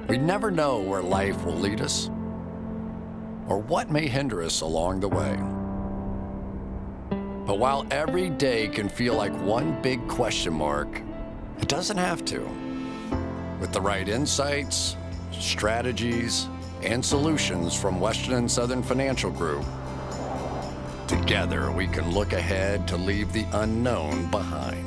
We never know where life will lead us or what may hinder us along the way. But while every day can feel like one big question mark, it doesn't have to. With the right insights, strategies, and solutions from Western and Southern Financial Group, together we can look ahead to leave the unknown behind.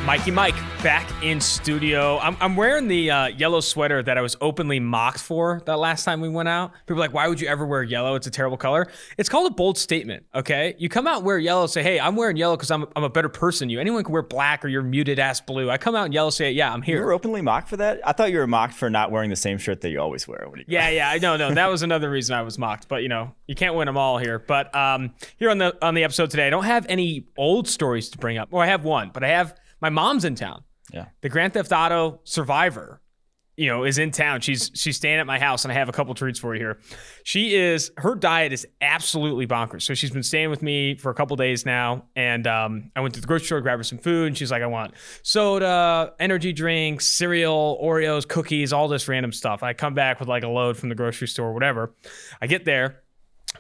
Mikey Mike back in studio. I'm wearing the yellow sweater that I was openly mocked for that last time we went out. People were like, why would you ever wear yellow? It's a terrible color. It's called a bold statement, okay? You come out and wear yellow, say, hey, I'm wearing yellow because I'm a better person than you. Anyone can wear black or your muted ass blue. I come out in yellow, say, yeah, I'm here. You were openly mocked for that? I thought you were mocked for not wearing the same shirt that you always wear. Yeah, no, that was another reason I was mocked. But, you can't win them all here. But here on the episode today, I don't have any old stories to bring up. Well, I have one, but I have my mom's in town. Yeah. The Grand Theft Auto survivor, is in town. She's staying at my house, and I have a couple treats for you here. Her diet is absolutely bonkers. So she's been staying with me for a couple days now, and I went to the grocery store, grabbed her some food, and she's like, I want soda, energy drinks, cereal, Oreos, cookies, all this random stuff. I come back with like a load from the grocery store or whatever. I get there.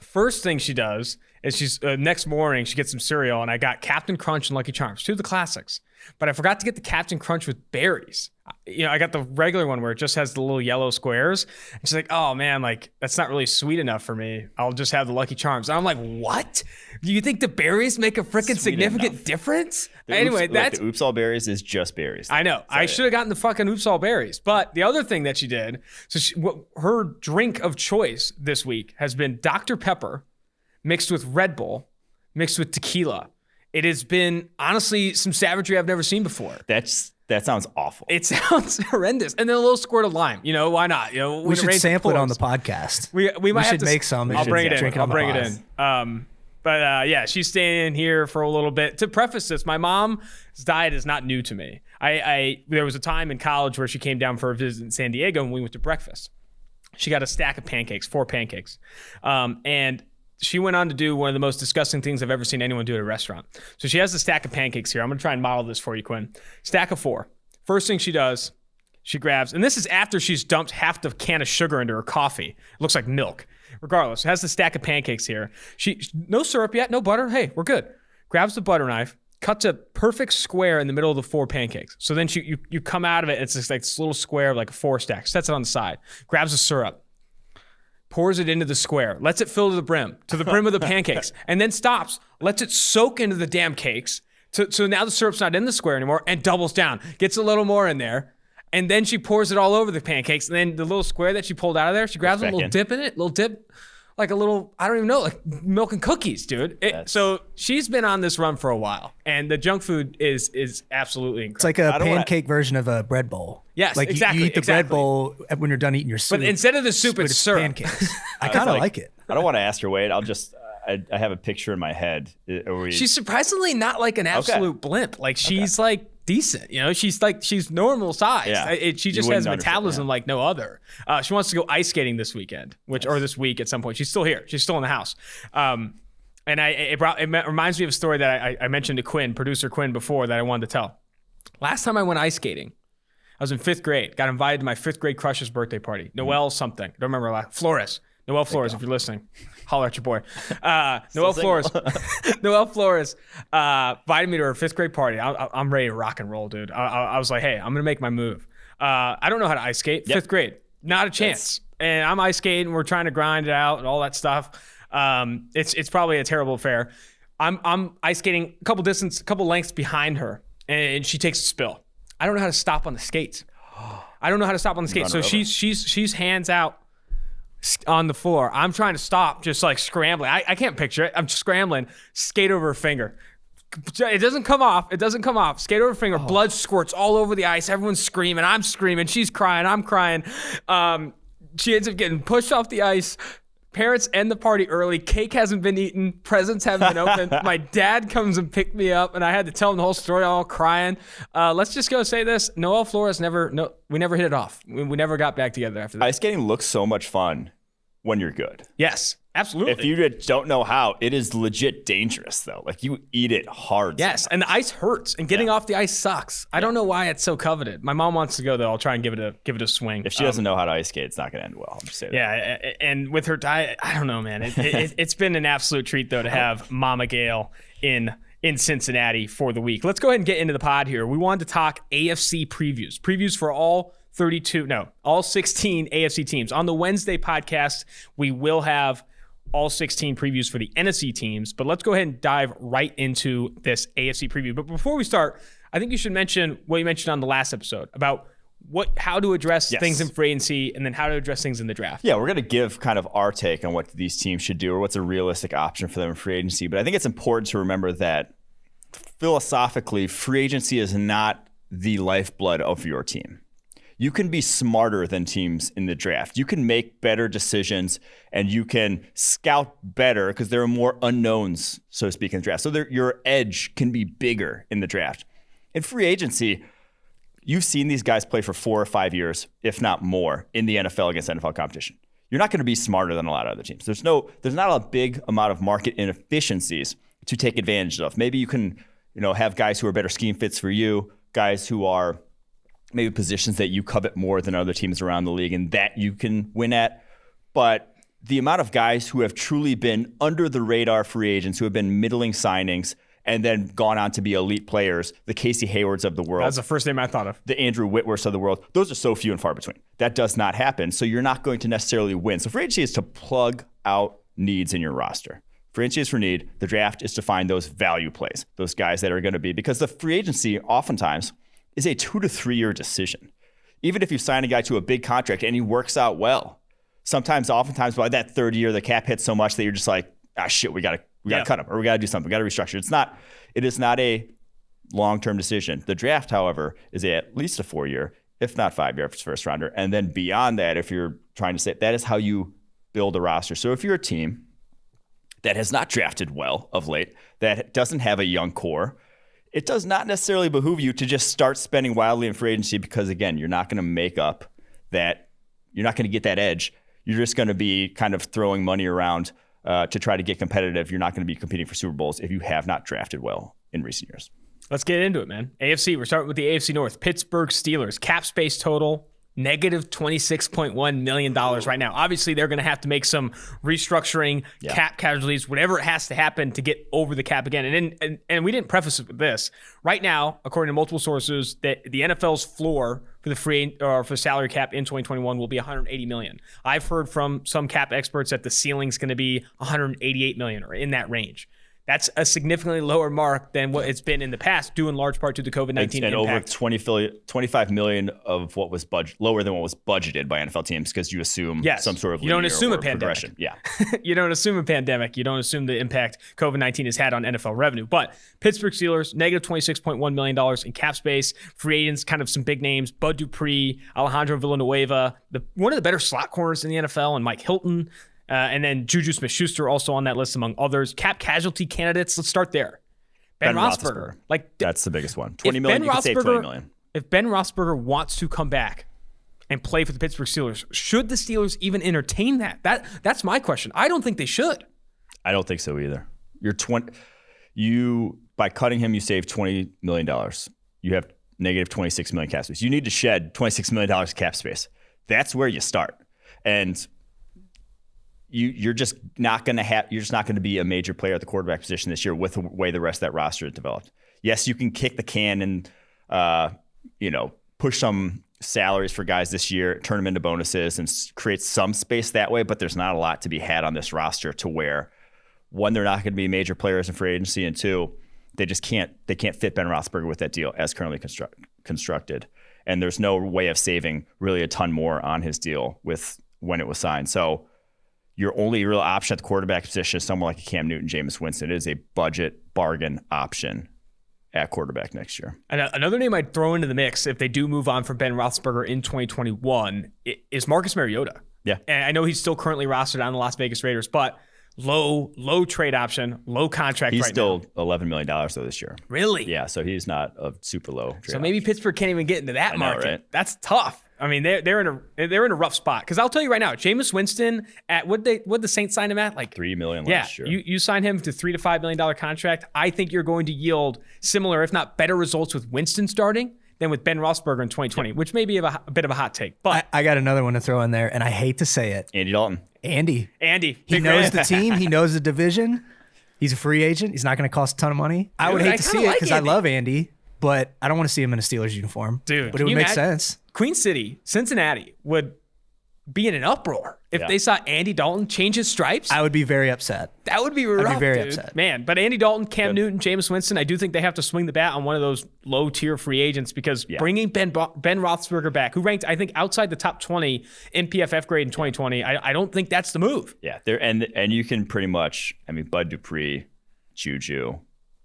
First thing she does is next morning, she gets some cereal, and I got Captain Crunch and Lucky Charms, two of the classics. But I forgot to get the Captain Crunch with berries. I got the regular one where it just has the little yellow squares. And she's like, oh man, like that's not really sweet enough for me. I'll just have the Lucky Charms. And I'm like, what? Do you think the berries make a freaking significant difference? The Oops All Berries is just berries. I know. I should have gotten the fucking Oops All Berries. But the other thing that she did, her drink of choice this week has been Dr. Pepper mixed with Red Bull, mixed with tequila. It has been, honestly, some savagery I've never seen before. That sounds awful. It sounds horrendous. And then a little squirt of lime. Why not? We should sample it on the podcast. We might have to make some. I'll bring it in. But she's staying in here for a little bit. To preface this, my mom's diet is not new to me. There was a time in college where she came down for a visit in San Diego, and we went to breakfast. She got a stack of pancakes, 4 pancakes. And she went on to do one of the most disgusting things I've ever seen anyone do at a restaurant. So she has a stack of pancakes here. I'm going to try and model this for you, Quinn. Stack of 4. First thing she does, she grabs, and this is after she's dumped half the can of sugar into her coffee. It looks like milk. Regardless, has the stack of pancakes here. No syrup yet, no butter. Hey, we're good. Grabs the butter knife, cuts a perfect square in the middle of the 4 pancakes. So then you come out of it, it's just like this little square of like a 4 stack. Sets it on the side. Grabs the syrup. Pours it into the square, lets it fill to the brim of the pancakes, and then stops, lets it soak into the damn cakes. So now the syrup's not in the square anymore, and doubles down, gets a little more in there, and then she pours it all over the pancakes, and then the little square that she pulled out of there, she grabs a little dip in it, like a little, I don't even know, like milk and cookies, dude. So she's been on this run for a while, and the junk food is absolutely incredible. It's like a pancake version of a bread bowl. Yes, like exactly. You eat the bread bowl when you're done eating your soup. But instead of the soup, it's syrup. Pancakes. I kind of like it. I don't want to ask her weight. I'll just, I have a picture in my head. She's surprisingly not like an absolute blimp. Like she's like decent, she's normal size. Yeah. She just has a metabolism like no other. She wants to go ice skating this weekend, or this week at some point. She's still here. She's still in the house. And it reminds me of a story that I mentioned to Quinn, producer Quinn, before that I wanted to tell. Last time I went ice skating, I was in 5th grade. Got invited to my 5th grade crush's birthday party. Noel something. I don't remember. Flores. Noel Flores, if you're listening. Holler at your boy. Noel Flores. Noel Flores invited me to her 5th grade party. I'm ready to rock and roll, dude. I was like, hey, I'm going to make my move. I don't know how to ice skate. 5th grade. Not a chance. And I'm ice skating. We're trying to grind it out and all that stuff. It's probably a terrible affair. I'm ice skating a couple lengths behind her, and she takes a spill. I don't know how to stop on the skates. So she's hands out on the floor. I'm trying to stop, just like scrambling. I can't picture it. I'm scrambling. Skate over her finger. It doesn't come off. Skate over her finger. Blood squirts all over the ice. Everyone's screaming. I'm screaming. She's crying. I'm crying. She ends up getting pushed off the ice. Parents end the party early. Cake hasn't been eaten. Presents haven't been opened. My dad comes and picked me up, and I had to tell him the whole story, all crying. Let's just go say this. Noelle Flores we never hit it off. We never got back together after that. Ice skating looks so much fun when you're good. Yes, absolutely. If you don't know how, it is legit dangerous, though. Like, you eat it hard. Yes, and the ice hurts, and getting off the ice sucks. I don't know why it's so coveted. My mom wants to go, though. I'll try and give it a swing. If she doesn't know how to ice skate, it's not going to end well. I'm just saying. Yeah, and with her diet, I don't know, man. It's been an absolute treat, though, to have Mama Gayle in Cincinnati for the week. Let's go ahead and get into the pod here. We wanted to talk AFC previews for all 16 AFC teams. On the Wednesday podcast, we will have all 16 previews for the NFC teams, but let's go ahead and dive right into this AFC preview. But before we start, I think you should mention what you mentioned on the last episode about how to address things in free agency and then how to address things in the draft. Yeah, we're going to give kind of our take on what these teams should do or what's a realistic option for them in free agency. But I think it's important to remember that philosophically, free agency is not the lifeblood of your team. You can be smarter than teams in the draft. You can make better decisions and you can scout better because there are more unknowns, so to speak, in the draft. So your edge can be bigger in the draft. In free agency, you've seen these guys play for 4 or 5 years, if not more, in the NFL against NFL competition. You're not going to be smarter than a lot of other teams. There's not a big amount of market inefficiencies to take advantage of. Maybe you can, have guys who are better scheme fits for you, guys who are maybe positions that you covet more than other teams around the league and that you can win at. But the amount of guys who have truly been under the radar free agents, who have been middling signings and then gone on to be elite players, the Casey Haywards of the world. That's the first name I thought of. The Andrew Whitworths of the world. Those are so few and far between. That does not happen. So you're not going to necessarily win. So free agency is to plug out needs in your roster. Free agency is for need. The draft is to find those value plays, those guys that are going to be, because the free agency oftentimes is a 2 to 3 year decision. Even if you sign a guy to a big contract and he works out well, oftentimes by that third year, the cap hits so much that you're just like, shit, we gotta cut him, or we gotta do something, we gotta restructure. It is not a long-term decision. The draft, however, is at least a 4 year, if not 5 year first rounder. And then beyond that, if you're trying to say that is how you build a roster. So if you're a team that has not drafted well of late, that doesn't have a young core, it does not necessarily behoove you to just start spending wildly in free agency because, again, you're not going to make up that. You're not going to get that edge. You're just going to be kind of throwing money around to try to get competitive. You're not going to be competing for Super Bowls if you have not drafted well in recent years. Let's get into it, man. AFC, we're starting with the AFC North. Pittsburgh Steelers, cap space total, negative $26.1 million right now. Obviously, they're going to have to make some restructuring, cap casualties, whatever it has to happen to get over the cap again. And we didn't preface it with this. Right now, according to multiple sources, that the NFL's floor for the salary cap in 2021 will be $180 million. I've heard from some cap experts that the ceiling's going to be $188 million or in that range. That's a significantly lower mark than what it's been in the past, due in large part to the COVID-19 and impact. Over $25 million of what was lower than what was budgeted by NFL teams because you assume some sort of you don't assume a pandemic. Yeah, you don't assume a pandemic. You don't assume the impact COVID-19 has had on NFL revenue. But Pittsburgh Steelers, negative $26.1 million in cap space. Free agents, kind of some big names: Bud Dupree, Alejandro Villanueva, one of the better slot corners in the NFL, and Mike Hilton. And then Juju Smith-Schuster also on that list, among others. Cap casualty candidates, let's start there. Ben Roethlisberger. That's the biggest one. $20 million, you can save $20 million. If Ben Roethlisberger wants to come back and play for the Pittsburgh Steelers, should the Steelers even entertain that? That's my question. I don't think they should. I don't think so either. By cutting him, you save $20 million. You have negative $26 million cap space. You need to shed $26 million cap space. That's where you start. And you're just not going to be a major player at the quarterback position this year with the way the rest of that roster is developed. Yes, you can kick the can and push some salaries for guys this year, turn them into bonuses, and create some space that way. But there's not a lot to be had on this roster to where, one, they're not going to be major players in free agency, and two, they can't fit Ben Roethlisberger with that deal as currently constructed. And there's no way of saving really a ton more on his deal with when it was signed. So your only real option at the quarterback position is someone like a Cam Newton, Jameis Winston. It is a budget bargain option at quarterback next year. And another name I'd throw into the mix if they do move on from Ben Roethlisberger in 2021 is Marcus Mariota. Yeah. And I know he's still currently rostered on the Las Vegas Raiders, but low trade option, low contract He's right still now. $11 million though this year. Really? Yeah, so he's not a super low trade So maybe option. Pittsburgh can't even get into that market. Right? That's tough. I mean, they're in a rough spot. Because I'll tell you right now, Jameis Winston at what the Saints sign him at, like $3 million yeah, last year. you sign him to $3 to $5 million contract. I think you're going to yield similar, if not better, results with Winston starting than with Ben Roethlisberger in 2020, which may be a bit of a hot take. But I got another one to throw in there, and I hate to say it. Andy Dalton. Andy. Andy, He big knows man. the team. He knows the division. He's a free agent. He's not going to cost a ton of money. I would Dude, hate I to kinda see it like because I Andy. love Andy, but I don't want to see him in a Steelers uniform. Dude, but can it would you make imagine? sense. Queen City, Cincinnati would be in an uproar if Yeah. they saw Andy Dalton change his stripes. I would be very upset. That would be rough, very dude. upset. Man, but Andy Dalton, Cam Newton, Jameis Winston, I do think they have to swing the bat on one of those low-tier free agents because bringing Ben Roethlisberger back, who ranked, I think, outside the top 20 in PFF grade in 2020, I don't think that's the move. Yeah, there and you can pretty much, I mean, Bud Dupree, Juju,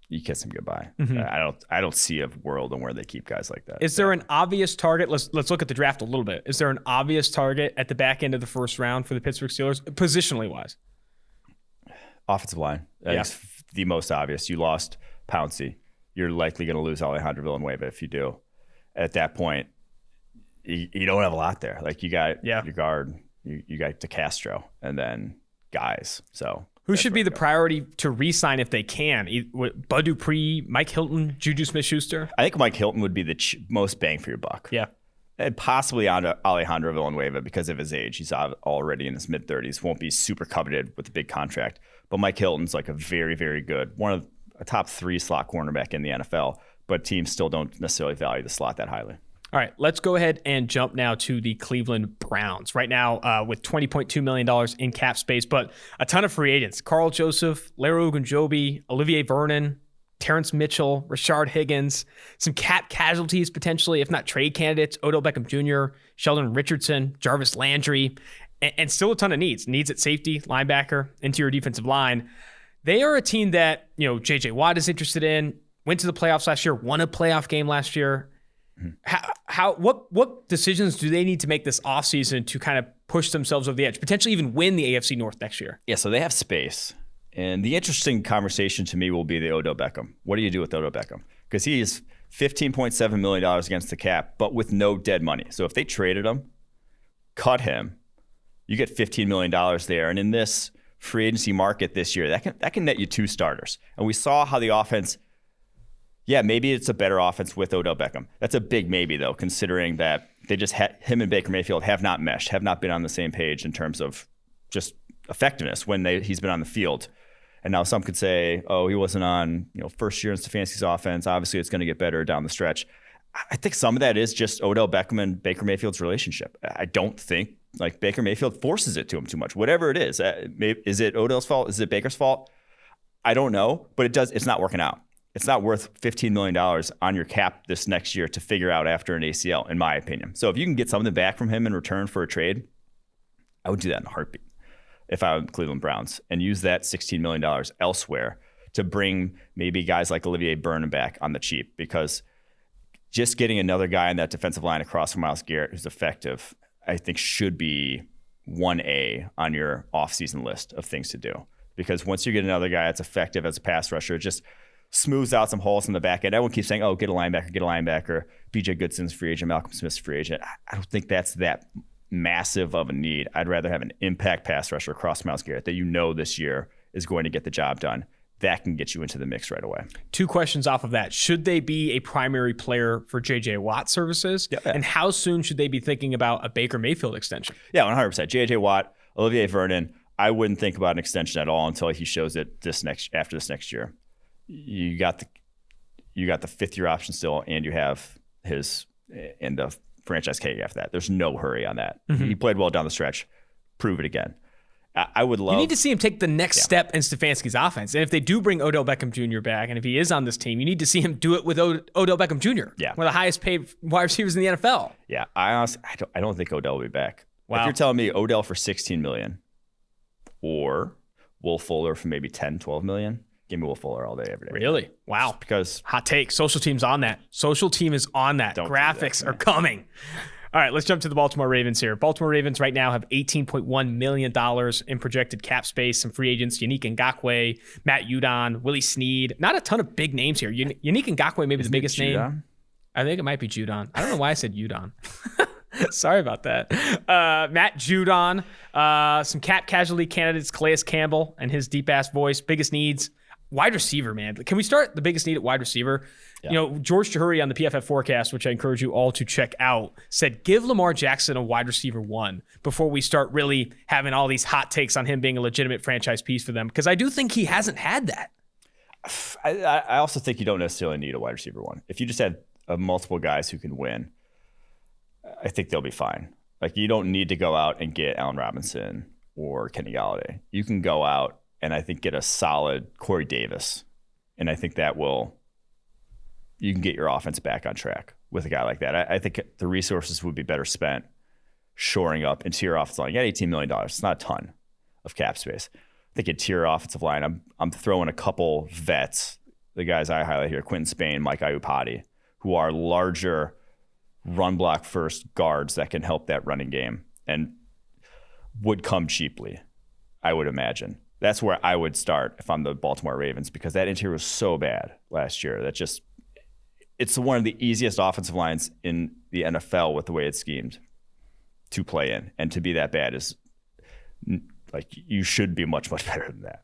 you kiss him goodbye. I don't see a world in where they keep guys like that. Is there an obvious target? Let's look at the draft a little bit. Is there an obvious target at the back end of the first round for the Pittsburgh Steelers, positionally wise? Offensive line? That's the most obvious. You lost Pouncey. You're likely going to lose Alejandro Villanueva if you do. At that point, you don't have a lot there. Like you got your guard, you got DeCastro, and then guys. So who should be the priority to re-sign if they can? Bud Dupree, Mike Hilton, Juju Smith-Schuster? I think Mike Hilton would be the most bang for your buck. Yeah. And possibly on Alejandro Villanueva because of his age. He's already in his mid-30s. Won't be super coveted with a big contract. But Mike Hilton's like a very, very good, one of a top 3 slot cornerback in the NFL. But teams still don't necessarily value the slot that highly. All right, let's go ahead and jump now to the Cleveland Browns. Right now, with $20.2 million in cap space, but a ton of free agents. Carl Joseph, Larry Ogunjobi, Olivier Vernon, Terrence Mitchell, Rashard Higgins, some cap casualties potentially, if not trade candidates, Odell Beckham Jr., Sheldon Richardson, Jarvis Landry, and still a ton of needs. Needs at safety, linebacker, interior defensive line. They are a team that, J.J. Watt is interested in, went to the playoffs last year, won a playoff game last year. What decisions do they need to make this offseason to kind of push themselves over the edge, potentially even win the AFC North next year? Yeah, so they have space. And the interesting conversation to me will be the Odell Beckham. What do you do with Odell Beckham? Because he is $15.7 million against the cap, but with no dead money. So if they traded him, cut him, you get $15 million there. And in this free agency market this year, that can net you 2 starters. And we saw how the offense, maybe it's a better offense with Odell Beckham. That's a big maybe, though, considering that they just him and Baker Mayfield have not meshed, have not been on the same page in terms of just effectiveness when he's been on the field. And now some could say, he wasn't on first year in Stefanski's offense. Obviously, it's going to get better down the stretch. I think some of that is just Odell Beckham and Baker Mayfield's relationship. I don't think Baker Mayfield forces it to him too much. Whatever it is it Odell's fault? Is it Baker's fault? I don't know, but it's not working out. It's not worth $15 million on your cap this next year to figure out after an ACL, in my opinion. So if you can get something back from him in return for a trade, I would do that in a heartbeat if I were the Cleveland Browns and use that $16 million elsewhere to bring maybe guys like Olivier Vernon back on the cheap, because just getting another guy on that defensive line across from Myles Garrett who's effective, I think should be 1A on your offseason list of things to do. Because once you get another guy that's effective as a pass rusher, it just smooths out some holes in the back end. Everyone keeps saying, get a linebacker. BJ Goodson's free agent, Malcolm Smith's free agent. I don't think that's that massive of a need. I'd rather have an impact pass rusher across Myles Garrett that this year is going to get the job done. That can get you into the mix right away. 2 questions off of that. Should they be a primary player for J.J. Watt services? Yeah. And how soon should they be thinking about a Baker Mayfield extension? Yeah, 100%. J.J. Watt, Olivier Vernon, I wouldn't think about an extension at all until he shows it after this next year. You got the 5th-year option still, and you have his and the franchise tag after that. There's no hurry on that. Mm-hmm. He played well down the stretch. Prove it again. I would love. You need to see him take the next step in Stefanski's offense. And if they do bring Odell Beckham Jr. back, and if he is on this team, you need to see him do it with Odell Beckham Jr. Yeah. One of the highest paid wide receivers in the NFL. Yeah. I honestly, I don't think Odell will be back. Wow. If you're telling me Odell for $16 million or Will Fuller for maybe $10, $12 million, Give me Will Fuller all day, every day. Really? Wow. Just because hot take. Social team's on that. Social team is on that. Don't do Graphics that, are coming. All right, let's jump to the Baltimore Ravens here. Baltimore Ravens right now have $18.1 million in projected cap space. Some free agents, Yannick Ngakoue, Matt Judon, Willie Snead. Not a ton of big names here. Yannick Ngakoue maybe the biggest name. I think it might be Judon. I don't know why I said Judon. Sorry about that. Matt Judon. Some cap casualty candidates, Calais Campbell and his deep-ass voice. Biggest needs. Wide receiver, man. Can we start the biggest need at wide receiver? Yeah. You know, George Chahuri on the PFF forecast, which I encourage you all to check out, said give Lamar Jackson a wide receiver 1 before we start really having all these hot takes on him being a legitimate franchise piece for them. Because I do think he hasn't had that. I also think you don't necessarily need a wide receiver 1. If you just had multiple guys who can win, I think they'll be fine. Like, you don't need to go out and get Allen Robinson or Kenny Golladay. You can go out and I think get a solid Corey Davis. And I think you can get your offense back on track with a guy like that. I think the resources would be better spent shoring up interior offensive line. You got $18 million. It's not a ton of cap space. I think interior offensive line, I'm throwing a couple vets, the guys I highlight here, Quentin Spain, Mike Iupati, who are larger run block first guards that can help that running game and would come cheaply, I would imagine. That's where I would start if I'm the Baltimore Ravens, because that interior was so bad last year that it's one of the easiest offensive lines in the NFL with the way it's schemed to play in. And to be that bad is like, you should be much, much better than that.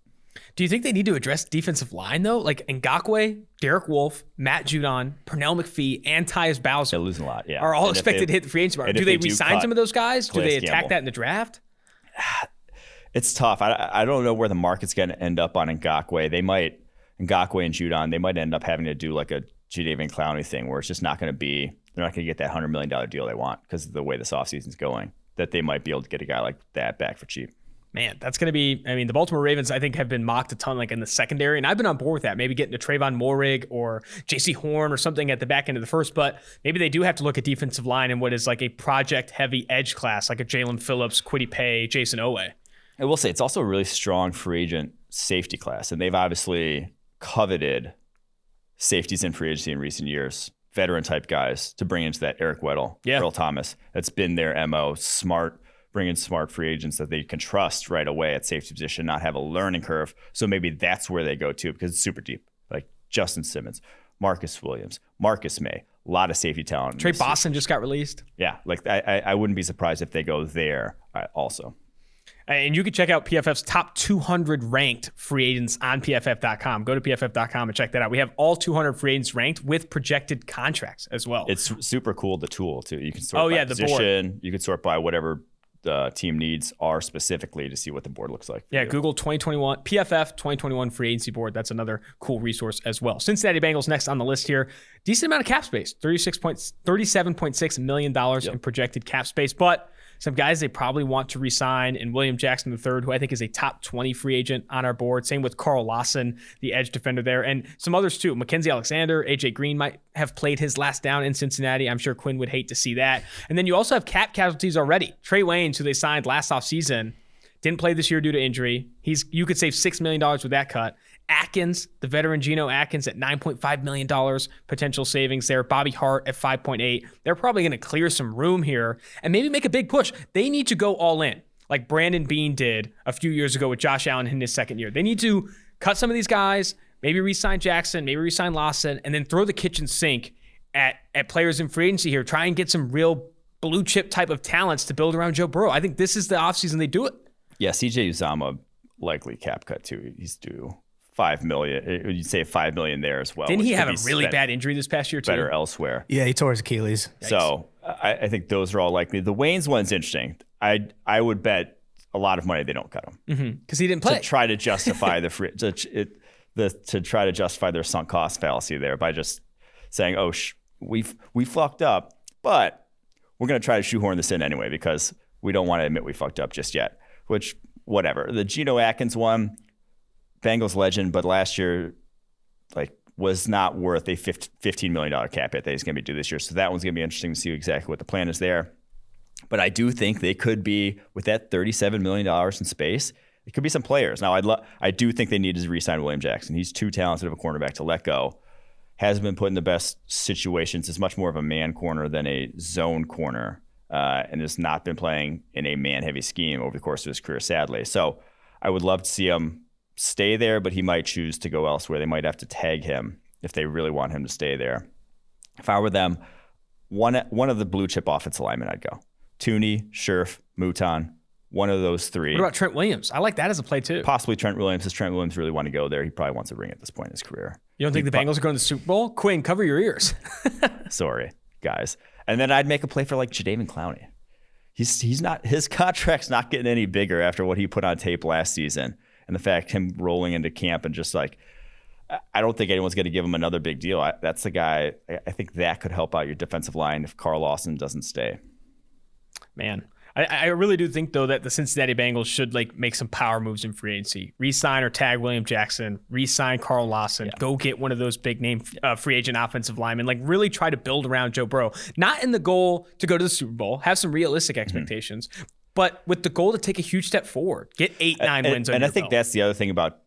Do you think they need to address defensive line, though? Like Ngakoue, Derek Wolfe, Matt Judon, Pernell McPhee, and Tyus Bowser. They're losing a lot, yeah. Are all expected to hit the free agency market. Do they re-sign some of those guys? Do they attack that in the draft? It's tough. I don't know where the market's going to end up on Ngakoue. Ngakoue and Judon, they might end up having to do like a Jadeveon Clowney thing where it's just not going to be, they're not going to get that $100 million deal they want because of the way this offseason's going, that they might be able to get a guy like that back for cheap. Man, that's going to be, I mean, the Baltimore Ravens, I think, have been mocked a ton, like in the secondary, and I've been on board with that. Maybe getting to Trayvon Moehrig or J.C. Horn or something at the back end of the first, but maybe they do have to look at defensive line in what is like a project-heavy edge class, like a Jalen Phillips, Kwity Paye, Jason Owe. I will say, it's also a really strong free agent safety class, and they've obviously coveted safeties in free agency in recent years, veteran-type guys to bring into that. Eric Weddle, Earl Thomas, that's been their MO, bringing smart free agents that they can trust right away at safety position, not have a learning curve. So maybe that's where they go to because it's super deep. Like Justin Simmons, Marcus Williams, Marcus May, a lot of safety talent. Trey Boston just got released. Yeah, like I wouldn't be surprised if they go there also. And you can check out PFF's top 200 ranked free agents on PFF.com. Go to PFF.com and check that out. We have all 200 free agents ranked with projected contracts as well. It's super cool, the tool, too. You can sort by position. Board. You can sort by whatever the team needs are specifically to see what the board looks like. Yeah, Google 2021, PFF 2021 free agency board. That's another cool resource as well. Cincinnati Bengals next on the list here. Decent amount of cap space, $37.6 million in projected cap space, but some guys they probably want to re-sign, and William Jackson III, who I think is a top 20 free agent on our board. Same with Carl Lawson, the edge defender there, and some others too. Mackenzie Alexander, AJ Green might have played his last down in Cincinnati. I'm sure Quinn would hate to see that. And then you also have cap casualties already. Trey Waynes, who they signed last offseason, didn't play this year due to injury. You could save $6 million with that cut. Atkins, the veteran Geno Atkins at $9.5 million potential savings there. Bobby Hart at 5.8. They're probably going to clear some room here and maybe make a big push. They need to go all in like Brandon Beane did a few years ago with Josh Allen in his second year. They need to cut some of these guys, maybe re-sign Jackson, maybe re-sign Lawson, and then throw the kitchen sink at players in free agency here. Try and get some real blue chip type of talents to build around Joe Burrow. I think this is the offseason they do it. Yeah, CJ Uzomah likely cap cut too. He's due $5 million. You'd say $5 million there as well. Didn't he have a really bad injury this past year too? Better elsewhere. Yeah, he tore his Achilles. Yikes. So I think those are all likely. The Waynes one's interesting. I would bet a lot of money they don't cut him because he didn't play. To try to justify to try to justify their sunk cost fallacy there by just saying, "Oh, we fucked up, but we're going to try to shoehorn this in anyway because we don't want to admit we fucked up just yet." Which, whatever. The Geno Atkins one, Bengals legend, but last year, was not worth a $15 million cap hit that he's going to be due this year. So that one's going to be interesting to see exactly what the plan is there. But I do think they could be, with that $37 million in space, it could be some players. Now, I do think they need to re-sign William Jackson. He's too talented of a cornerback to let go. Hasn't been put in the best situations. It's much more of a man corner than a zone corner, and has not been playing in a man-heavy scheme over the course of his career, sadly. So I would love to see him stay there, but he might choose to go elsewhere. They might have to tag him if they really want him to stay there. If I were them, one of the blue chip offensive linemen, I'd go. Tooney, Scherf, Mouton, one of those three. What about Trent Williams? I like that as a play too. Possibly Trent Williams. Does Trent Williams really want to go there? He probably wants a ring at this point in his career. You don't think the Bengals are going to the Super Bowl? Quinn, cover your ears. Sorry, guys. And then I'd make a play for like Jadeveon Clowney. He's not, his contract's not getting any bigger after what he put on tape last season. And the fact him rolling into camp and just like, I don't think anyone's going to give him another big deal. That's the guy. I think that could help out your defensive line if Carl Lawson doesn't stay. Man, I really do think, though, that the Cincinnati Bengals should like make some power moves in free agency. Re-sign or tag William Jackson. Re-sign Carl Lawson. Yeah. Go get one of those big name free agent offensive linemen. Like really try to build around Joe Burrow. Not in the goal to go to the Super Bowl. Have some realistic expectations. Mm-hmm. But with the goal to take a huge step forward. Get 8-9 wins on your And I think belt. that's the other thing about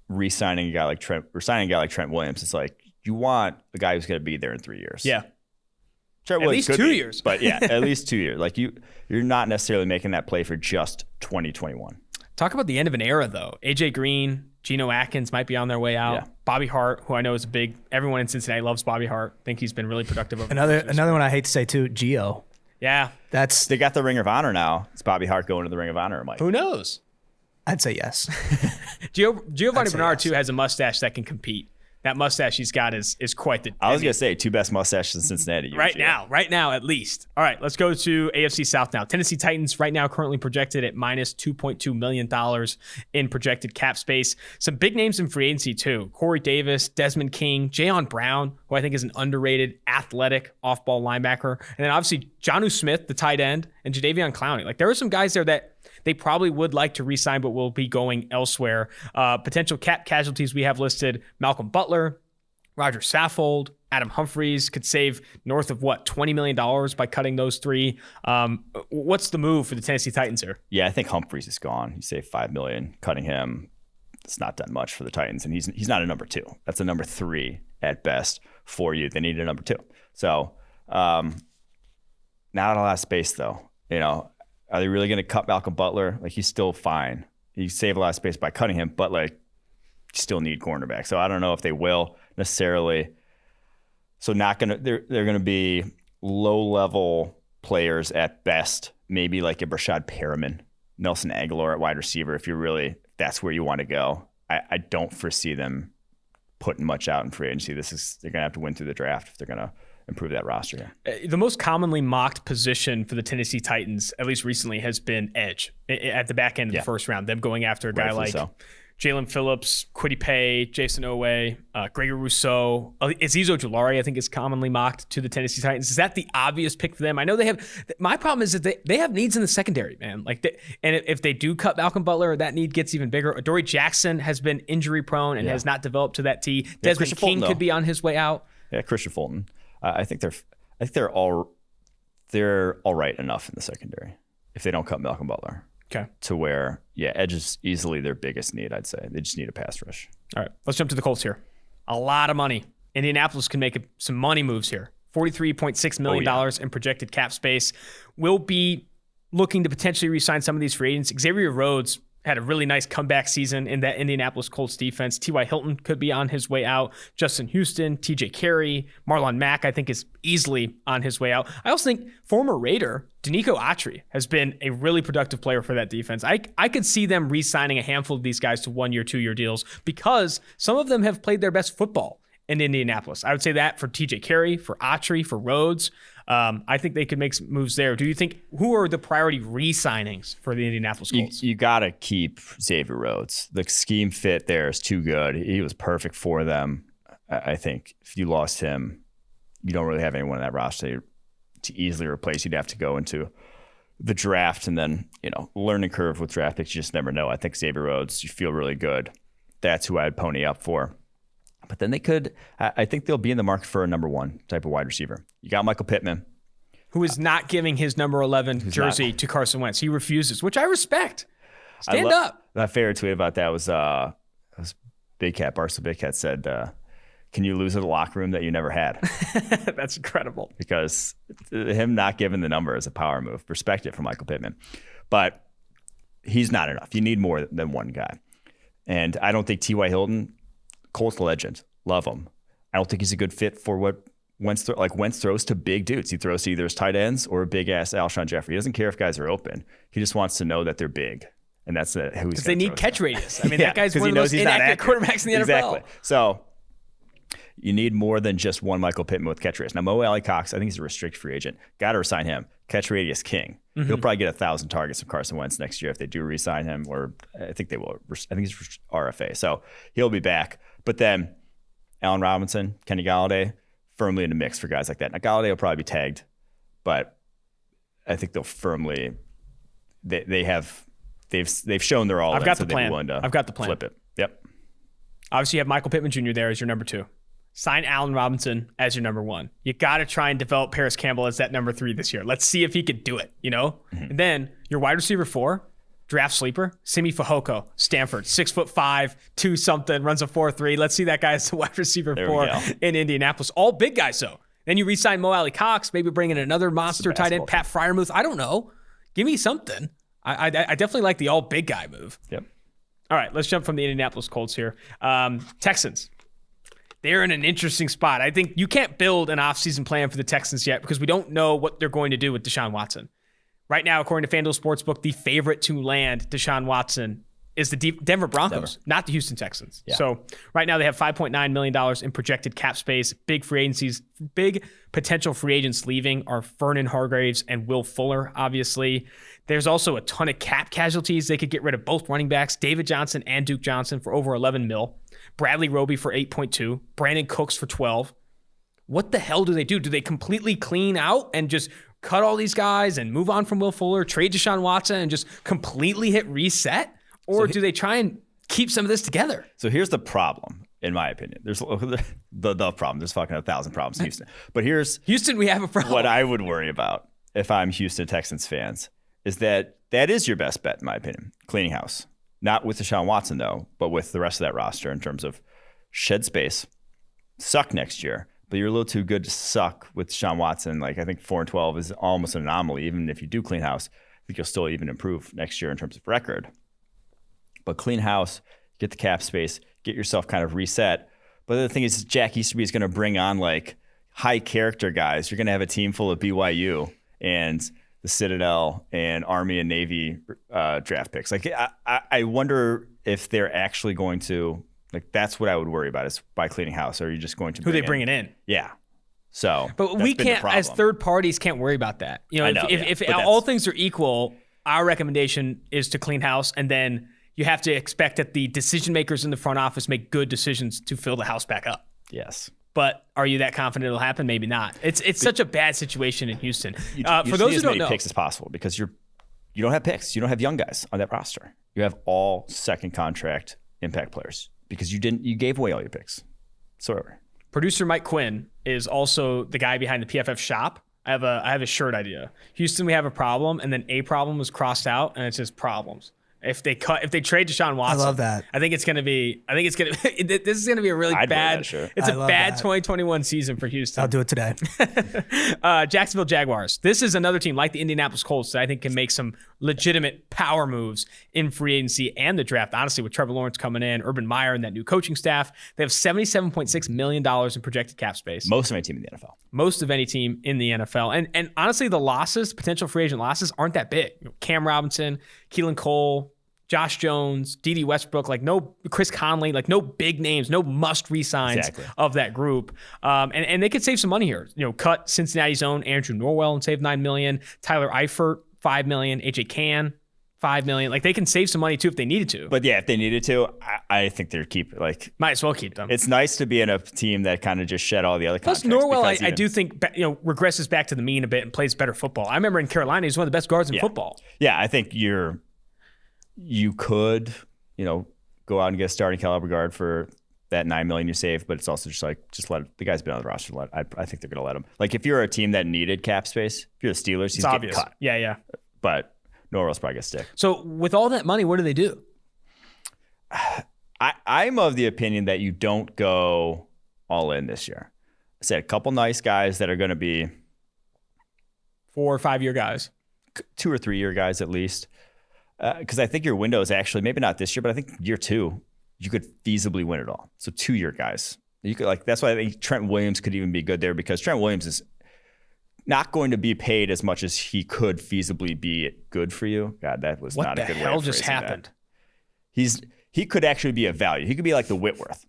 re-signing a guy like Trent, or signing a guy like Trent Williams. It's like you want a guy who's going to be there in 3 years. Yeah. Trent at Williams least 2 years. But yeah, at least 2 years. Like you're not necessarily making that play for just 2021. Talk about the end of an era, though. AJ Green, Geno Atkins might be on their way out. Yeah. Bobby Hart, who I know is everyone in Cincinnati loves Bobby Hart. I think he's been really productive. Over another one I hate to say too, Gio. Yeah. They got the Ring of Honor now. It's Bobby Hart going to the Ring of Honor, Mike. Who knows? I'd say yes. Giovanni Bernard, too, has a mustache that can compete. That mustache he's got is quite the... I was going to say, two best mustaches in Cincinnati. Right now, at least. All right, let's go to AFC South now. Tennessee Titans right now currently projected at minus $2.2 million in projected cap space. Some big names in free agency, too. Corey Davis, Desmond King, Jayon Brown, who I think is an underrated, athletic off-ball linebacker. And then obviously Jonnu Smith, the tight end, and Jadeveon Clowney. Like there are some guys there that they probably would like to re-sign, but will be going elsewhere. Potential cap casualties we have listed: Malcolm Butler, Roger Saffold, Adam Humphries could save north of $20 million by cutting those three. What's the move for the Tennessee Titans here? Yeah, I think Humphries is gone. You save $5 million, cutting him. It's not done much for the Titans, and he's not a number 2. That's a number 3 at best for you. They need a number 2. So not a lot of space though. Are they really going to cut Malcolm Butler? Like he's still fine. You save a lot of space by cutting him, but like you still need cornerback. So I don't know if they will necessarily. So they're going to be low-level players at best. Maybe like a Brashad Perriman, Nelson Aguilar at wide receiver. If that's where you want to go. I don't foresee them putting much out in free agency. They're going to have to win through the draft if they're going to improve that roster here. The most commonly mocked position for the Tennessee Titans, at least recently, has been edge at the back end of the first round. Them going after a guy like Jalen Phillips, Kwity Paye, Jason Owe, Gregory Rousseau, Azeez Ojulari, I think is commonly mocked to the Tennessee Titans. Is that the obvious pick for them? I know they have. My problem is that they have needs in the secondary, man. And if they do cut Malcolm Butler, that need gets even bigger. Adoree Jackson has been injury prone and has not developed to that T. Desmond King could be on his way out. Yeah, Christian Fulton. I think they're all right enough in the secondary if they don't cut Malcolm Butler. Okay. To where, edge is easily their biggest need, I'd say. They just need a pass rush. All right, let's jump to the Colts here. A lot of money. Indianapolis can make some money moves here. $43.6 million in projected cap space. We'll be looking to potentially re-sign some of these free agents. Xavier Rhodes had a really nice comeback season in that Indianapolis Colts defense. T.Y. Hilton could be on his way out. Justin Houston, T.J. Carey, Marlon Mack, I think is easily on his way out. I also think former Raider Danico Autry has been a really productive player for that defense. I could see them re-signing a handful of these guys to 1-year, 2-year deals because some of them have played their best football in Indianapolis. I would say that for T.J. Carey, for Autry, for Rhodes. I think they could make some moves there. Do you think, who are the priority re-signings for the Indianapolis Colts? You got to keep Xavier Rhodes. The scheme fit there is too good. He was perfect for them. I think if you lost him, you don't really have anyone in that roster to easily replace. You'd have to go into the draft and then, learning curve with draft picks. You just never know. I think Xavier Rhodes, you feel really good. That's who I'd pony up for. But then I think they'll be in the market for a number 1 type of wide receiver. You got Michael Pittman, who is not giving his number 11 jersey to Carson Wentz. He refuses, which I respect. Stand up. My favorite tweet about that was Big Cat, Barstool Big Cat said, can you lose at a locker room that you never had? That's incredible. Because him not giving the number is a power move. Respect it from Michael Pittman. But he's not enough. You need more than one guy. And I don't think T.Y. Hilton, Colts legend, love him. I don't think he's a good fit for what Wentz throws to big dudes. He throws to either his tight ends or a big-ass Alshon Jeffrey. He doesn't care if guys are open. He just wants to know that they're big. And that's who he's going to Because they need catch radius. I mean, that guy's one of the most inaccurate quarterbacks in the NFL. Exactly. So you need more than just one Michael Pittman with catch radius. Now, Mo Alley Cox, I think he's a restricted free agent. Got to resign him. Catch radius king. Mm-hmm. He'll probably get 1,000 targets from Carson Wentz next year if they do resign him, or I think they will. I think he's RFA. So he'll be back. But then Allen Robinson, Kenny Galladay, firmly in the mix for guys like that. Now, Galladay will probably be tagged, but I think they'll firmly they've shown they're all. I've got the plan. I've got the plan. Flip it. Yep. Obviously, you have Michael Pittman Jr. there as your number 2. Sign Allen Robinson as your number 1. You got to try and develop Paris Campbell as that number 3 this year. Let's see if he could do it, Mm-hmm. And then your wide receiver 4, draft sleeper, Simi Fehoko, Stanford, 6'5", 2 something, runs a 4.3. Let's see that guy as the wide receiver 4 in Indianapolis. All big guys, though. Then you re-sign Mo Alley Cox, maybe bring in another monster tight end, Pat Freiermuth. I don't know. Give me something. I definitely like the all big guy move. Yep. All right, let's jump from the Indianapolis Colts here. Texans. They're in an interesting spot. I think you can't build an offseason plan for the Texans yet because we don't know what they're going to do with Deshaun Watson. Right now, according to FanDuel Sportsbook, the favorite to land Deshaun Watson is the Denver Broncos, not the Houston Texans. Yeah. So right now they have $5.9 million in projected cap space. Big potential free agents leaving are Vernon Hargreaves and Will Fuller, obviously. There's also a ton of cap casualties. They could get rid of both running backs, David Johnson and Duke Johnson, for over $11 million. Bradley Roby for 8.2, Brandon Cooks for 12. What the hell do they do? Do they completely clean out and just cut all these guys and move on from Will Fuller, trade Deshaun Watson and just completely hit reset? Or do they try and keep some of this together? So here's the problem, in my opinion. There's the problem. There's fucking 1,000 problems in Houston. But here's Houston, we have a problem. What I would worry about if I'm Houston Texans fans is that is your best bet, in my opinion, cleaning house. Not with Deshaun Watson, though, but with the rest of that roster in terms of shed space, suck next year. But you're a little too good to suck with Deshaun Watson. Like, I think 4-12 is almost an anomaly. Even if you do clean house, I think you'll still even improve next year in terms of record. But clean house, get the cap space, get yourself kind of reset. But the thing is, Jack Easterby is going to bring on like high character guys. You're going to have a team full of BYU and the Citadel and Army and Navy draft picks. Like, I wonder if they're actually going to, like, that's what I would worry about is by cleaning house. Or are you just going to who they bringing in? Yeah. So, but we can't, as third parties, can't worry about that. If all things are equal, our recommendation is to clean house, and then you have to expect that the decision makers in the front office make good decisions to fill the house back up. Yes. But are you that confident it'll happen? Maybe not. It's such a bad situation in Houston. For those who don't know, picks as possible because you don't have picks. You don't have young guys on that roster. You have all second contract impact players because you gave away all your picks. So producer Mike Quinn is also the guy behind the PFF shop. I have a shirt idea. Houston, we have a problem, and then a problem was crossed out, and it says problems. If they trade Deshaun Watson, I love that. This is going to be a really bad. It's a bad 2021 season for Houston. I'll do it today. Jacksonville Jaguars. This is another team like the Indianapolis Colts that I think can make some legitimate power moves in free agency and the draft. Honestly, with Trevor Lawrence coming in, Urban Meyer and that new coaching staff, they have $77.6 million in projected cap space. Most of any team in the NFL. Most of any team in the NFL. And honestly, the losses, potential free agent losses, aren't that big. Cam Robinson, Keelan Cole, Josh Jones, D.D. Westbrook, like no Chris Conley, like no big names, no must re-signs of that group. And they could save some money here. Cut Cincinnati's own Andrew Norwell and save $9 million. Tyler Eifert, $5 million. AJ Cann, $5 million. Like they can save some money too if they needed to. But yeah, if they needed to, I think they're might as well keep them. It's nice to be in a team that kind of just shed all the other contracts. Plus Norwell, I do think regresses back to the mean a bit and plays better football. I remember in Carolina, he's one of the best guards in football. Yeah, I think you could, go out and get a starting caliber guard for that $9 million you save, but it's also just let the guy's been on the roster. I think they're going to let him. Like if you're a team that needed cap space, if you're the Steelers, he's getting cut. Yeah. But Norwell's probably going to stick. So with all that money, what do they do? I'm of the opinion that you don't go all in this year. I said a couple nice guys that are going to be 4 or 5 year guys. 2 or 3 year guys at least. Because I think your window is actually, maybe not this year, but I think year 2, you could feasibly win it all. So 2 year guys. You could that's why I think Trent Williams could even be good there, because Trent Williams is not going to be paid as much as he could feasibly be good for you. God, that was not a good way. What the hell just happened? He could actually be a value. He could be like the Whitworth,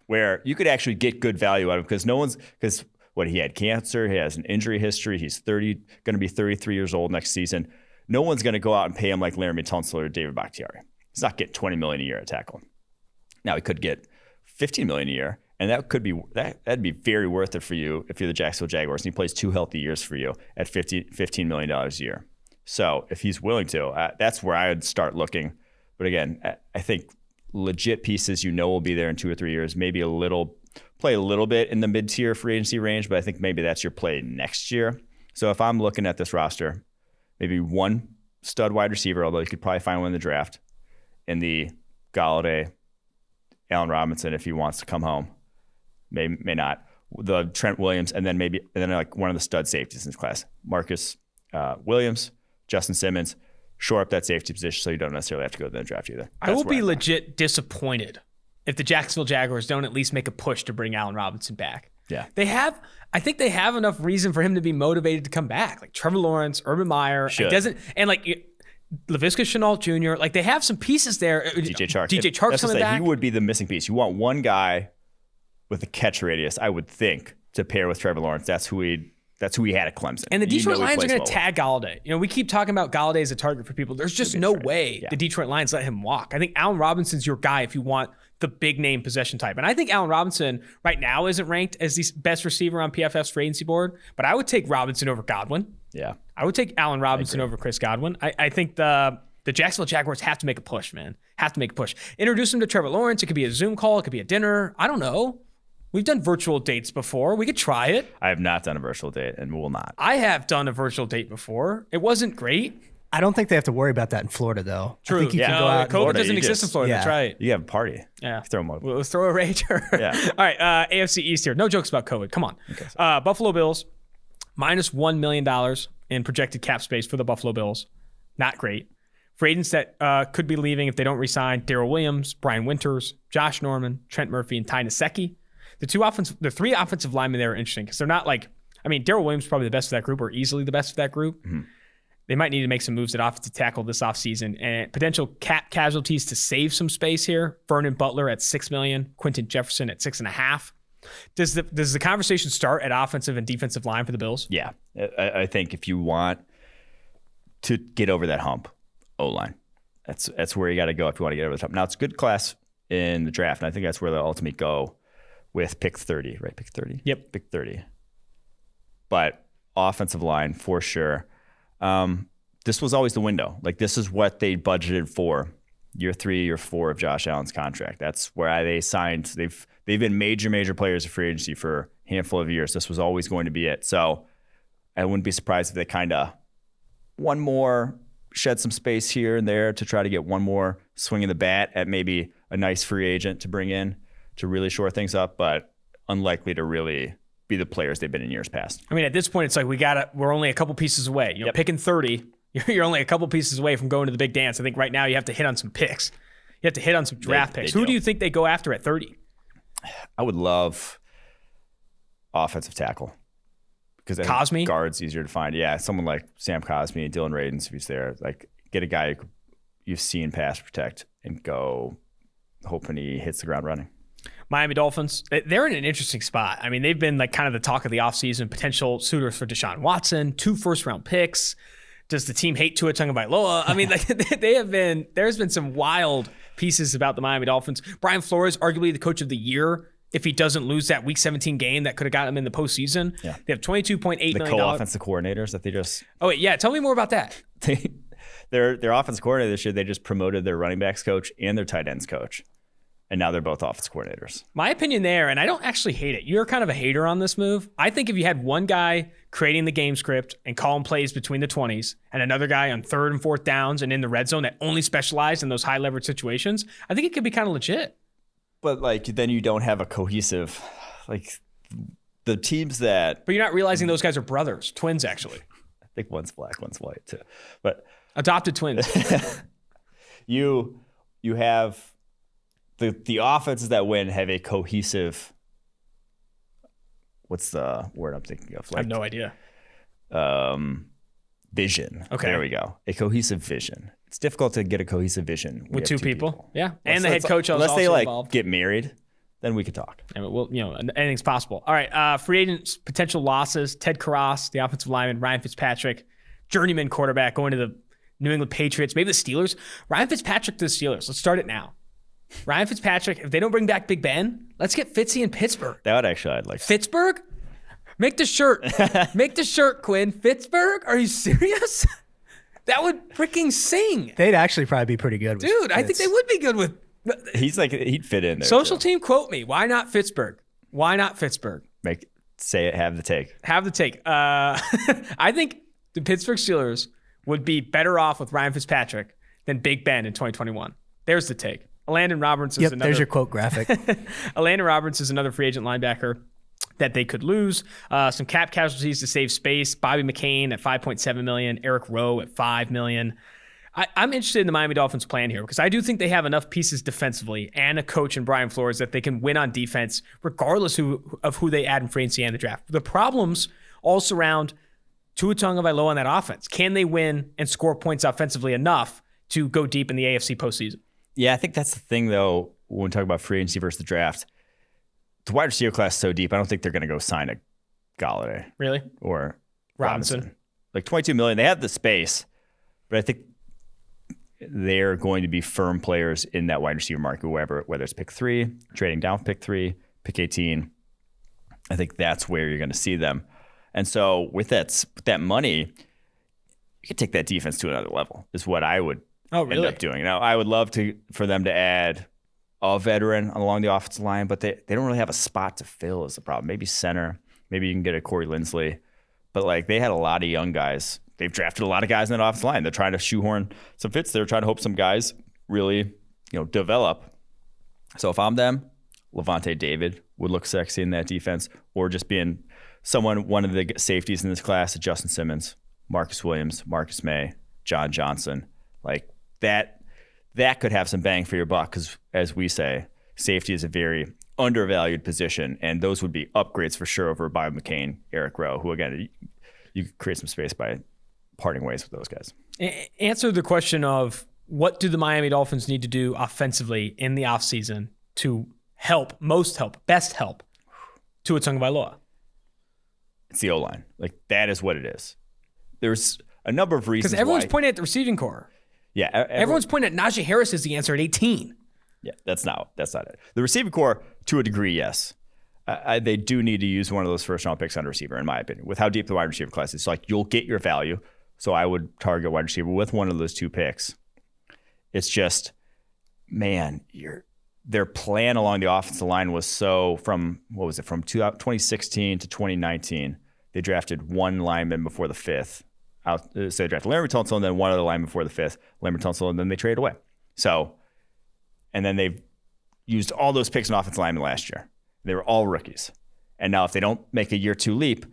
where you could actually get good value out of him, because he had cancer, he has an injury history, he's going to be 33 years old next season. No one's going to go out and pay him like Laramie Tunsil or David Bakhtiari. He's not getting $20 million a year at tackle. Now he could get $15 million a year, and that'd be very worth it for you if you're the Jacksonville Jaguars, and he plays 2 healthy years for you at $15 million a year. So if he's willing to, that's where I would start looking. But again, I think legit pieces will be there in 2 or 3 years, maybe play a little bit in the mid-tier free agency range, but I think maybe that's your play next year. So if I'm looking at this roster, maybe one stud wide receiver, although you could probably find one in the draft, in the Galladay, Allen Robinson if he wants to come home, may not, the Trent Williams, and then like one of the stud safeties in this class, Marcus Williams, Justin Simmons. Shore up that safety position so you don't necessarily have to go to the draft either. I will be legit disappointed if the Jacksonville Jaguars don't at least make a push to bring Allen Robinson back. Yeah. I think they have enough reason for him to be motivated to come back. Like Trevor Lawrence, Urban Meyer. Laviska Shenault Jr. Like they have some pieces there. DJ Chark. DJ Chark's coming back. He would be the missing piece. You want one guy with a catch radius, I would think, to pair with Trevor Lawrence. That's who he had at Clemson. And the Detroit Lions are going to tag Galladay. We keep talking about Galladay as a target for people. There's just no way the Detroit Lions let him walk. I think Allen Robinson's your guy if you want the big name possession type. And I think Allen Robinson right now isn't ranked as the best receiver on PFF's free agency board, but I would take Robinson over Godwin. Yeah. I would take Allen Robinson over Chris Godwin. I think the Jacksonville Jaguars have to make a push, man. Have to make a push. Introduce him to Trevor Lawrence. It could be a Zoom call. It could be a dinner. I don't know. We've done virtual dates before. We could try it. I have not done a virtual date and will not. I have done a virtual date before. It wasn't great. I don't think they have to worry about that in Florida, though. True. I think you can go out. COVID doesn't exist in Florida. That's right. You have a party. Yeah. Throw them over. We'll throw a rager. Yeah. All right. AFC East here. No jokes about COVID. Come on. Okay, Buffalo Bills, minus $1 million in projected cap space for the Buffalo Bills. Not great. Free agents that could be leaving if they don't re-sign: Darrell Williams, Brian Winters, Josh Norman, Trent Murphy, and Ty Nsekhe. The 3 offensive linemen there are interesting because they're not Darrell Williams is probably the best of that group, or easily the best of that group. Mm-hmm. They might need to make some moves at offensive tackle this offseason, and potential cap casualties to save some space here. Vernon Butler at $6 million, Quentin Jefferson at $6.5 million. Does the conversation start at offensive and defensive line for the Bills? Yeah. I think if you want to get over that hump, O-line. That's where you got to go if you want to get over the hump. Now, it's a good class in the draft, and I think that's where they'll ultimately go with pick 30, right? Pick 30? Yep. Pick 30. But offensive line, for sure. This was always the window. This is what they budgeted for year 3, year 4 of Josh Allen's contract. That's where they signed. They've been major players of free agency for a handful of years. This was always going to be it. So I wouldn't be surprised if they kind of one more, shed some space here and there to try to get one more swing of the bat at maybe a nice free agent to bring in to really shore things up, but unlikely to really be the players they've been in years past. I mean, at this point, it's like we're only a couple pieces away. Picking 30, you're only a couple pieces away from going to the big dance. I think right now you have to hit on some picks. You have to hit on some draft picks. Who do you think they go after at 30? I would love offensive tackle. Because Cosme? Guard's easier to find. Yeah, someone like Sam Cosme and Dylan Radins, if he's there. Get a guy you've seen pass protect and go hoping he hits the ground running. Miami Dolphins, they're in an interesting spot. I mean, they've been kind of the talk of the offseason, potential suitors for Deshaun Watson, 2 first-round picks. Does the team hate Tua Tagovailoa? I mean, there's been some wild pieces about the Miami Dolphins. Brian Flores, arguably the coach of the year, if he doesn't lose that Week 17 game that could have gotten him in the postseason. Yeah. They have $22.8 million. The co-offensive coordinators that they just... Oh, wait, yeah. Tell me more about that. Their offensive coordinator this year, they just promoted their running backs coach and their tight ends coach. and now they're both offense coordinators. My opinion there, and I don't actually hate it. You're kind of a hater on this move. I think if you had one guy creating the game script and calling plays between the 20s and another guy on 3rd and 4th downs and in the red zone that only specialized in those high leverage situations, I think it could be kind of legit. But like then you don't have a cohesive, like the teams that. But you're not realizing those guys are brothers, twins actually. I think one's black, one's white too. But adopted twins. you have the offenses that win have a cohesive. What's the word I'm thinking of? I have no idea. Vision. Okay. There we go. A cohesive vision. It's difficult to get a cohesive vision with two people. Yeah. And the head coach unless also they like involved. get married, then we could talk. Yeah, but well, anything's possible. All right. Free agents, potential losses. Ted Karras, the offensive lineman. Ryan Fitzpatrick, journeyman quarterback, going to the New England Patriots, maybe the Steelers. Ryan Fitzpatrick to the Steelers. Let's start it now. Ryan Fitzpatrick, if they don't bring back Big Ben, let's get Fitzy in Pittsburgh. That would actually, I'd like. Pittsburgh? Make the shirt. Make the shirt, Quinn. Pittsburgh? Are you serious? That would freaking sing. They'd actually probably be pretty good with Dude, I think they would be good with. He'd fit in there. Social too. team, quote me. Why not Pittsburgh? Why not Pittsburgh? Say it, have the take. Have the take. I think the Pittsburgh Steelers would be better off with Ryan Fitzpatrick than Big Ben in 2021. There's the take. Landon Roberts is another. There's your quote graphic. Landon Roberts is another free agent linebacker that they could lose. Some cap casualties to save space. Bobby McCain at $5.7 million. Eric Rowe at $5 million. I'm interested in the Miami Dolphins plan here because I do think they have enough pieces defensively and a coach in Brian Flores that they can win on defense regardless of who they add in free agency and the draft. The problems all surround Tua Tagovailoa on that offense. Can they win and score points offensively enough to go deep in the AFC postseason? Yeah, I think that's the thing, though, when we talk about free agency versus the draft. The wide receiver class is so deep, I don't think they're going to go sign a Galladay. Really? Or Robinson. Like $22 million. They have the space, but I think they're going to be firm players in that wide receiver market, whether it's pick 3, trading down pick 3, pick 18. I think that's where you're going to see them. And so with that money, you can take that defense to another level, is what I would end up doing. Now, I would love for them to add a veteran along the offensive line, but they don't really have a spot to fill is the problem. Maybe center. Maybe you can get a Corey Linsley. But like they had a lot of young guys. They've drafted a lot of guys in that offensive line. They're trying to shoehorn some fits. They're trying to hope some guys really, develop. So if I'm them, Levante David would look sexy in that defense, or just being one of the safeties in this class, Justin Simmons, Marcus Williams, Marcus May, John Johnson. Like that could have some bang for your buck because, as we say, safety is a very undervalued position, and those would be upgrades for sure over Bobby McCain, Eric Rowe, who, again, you could create some space by parting ways with those guys. Answer the question of what do the Miami Dolphins need to do offensively in the offseason to best help Tua Tagovailoa? It's the O-line. Like, that is what it is. There's a number of reasons because everyone's pointing at the receiving core. Yeah. Everyone's pointing at Najee Harris as the answer at 18. Yeah, that's not it. The receiving core, to a degree, yes. They do need to use one of those first-round picks on a receiver, in my opinion. With how deep the wide receiver class is, like you'll get your value. So I would target wide receiver with one of those 2 picks. It's just, man, their plan along the offensive line was from 2016 to 2019, they drafted 1 lineman before the 5th. So they drafted Larry Tunsil and then 1 other lineman before the 5th, Larry Tunsil, and then they traded away. So, and then they've used all those picks in offensive linemen last year. They were all rookies. And now if they don't make a year 2 leap,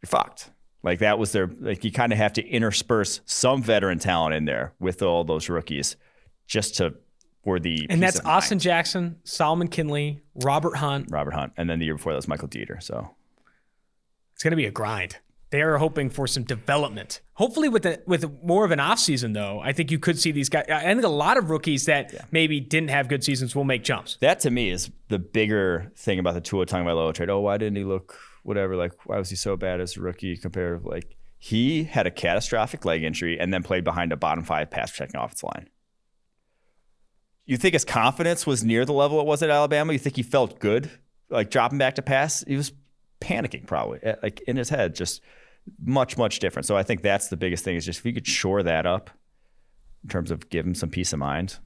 you're fucked. Like that was you kind of have to intersperse some veteran talent in there with all those rookies and that's Austin Jackson, Solomon Kinley, Robert Hunt. And then the year before that was Michael Dieter. So it's going to be a grind. They are hoping for some development. Hopefully with more of an offseason, though, I think you could see these guys. I think a lot of rookies that maybe didn't have good seasons will make jumps. That, to me, is the bigger thing about the Tua Tagovailoa trade. Oh, why didn't he look whatever? Like, why was he so bad as a rookie compared? Like, he had a catastrophic leg injury and then played behind a bottom 5 pass protecting offensive line. You think his confidence was near the level it was at Alabama? You think he felt good, like dropping back to pass? He was panicking probably, like in his head, just much, much different. So I think that's the biggest thing is just if you could shore that up in terms of give him some peace of mind,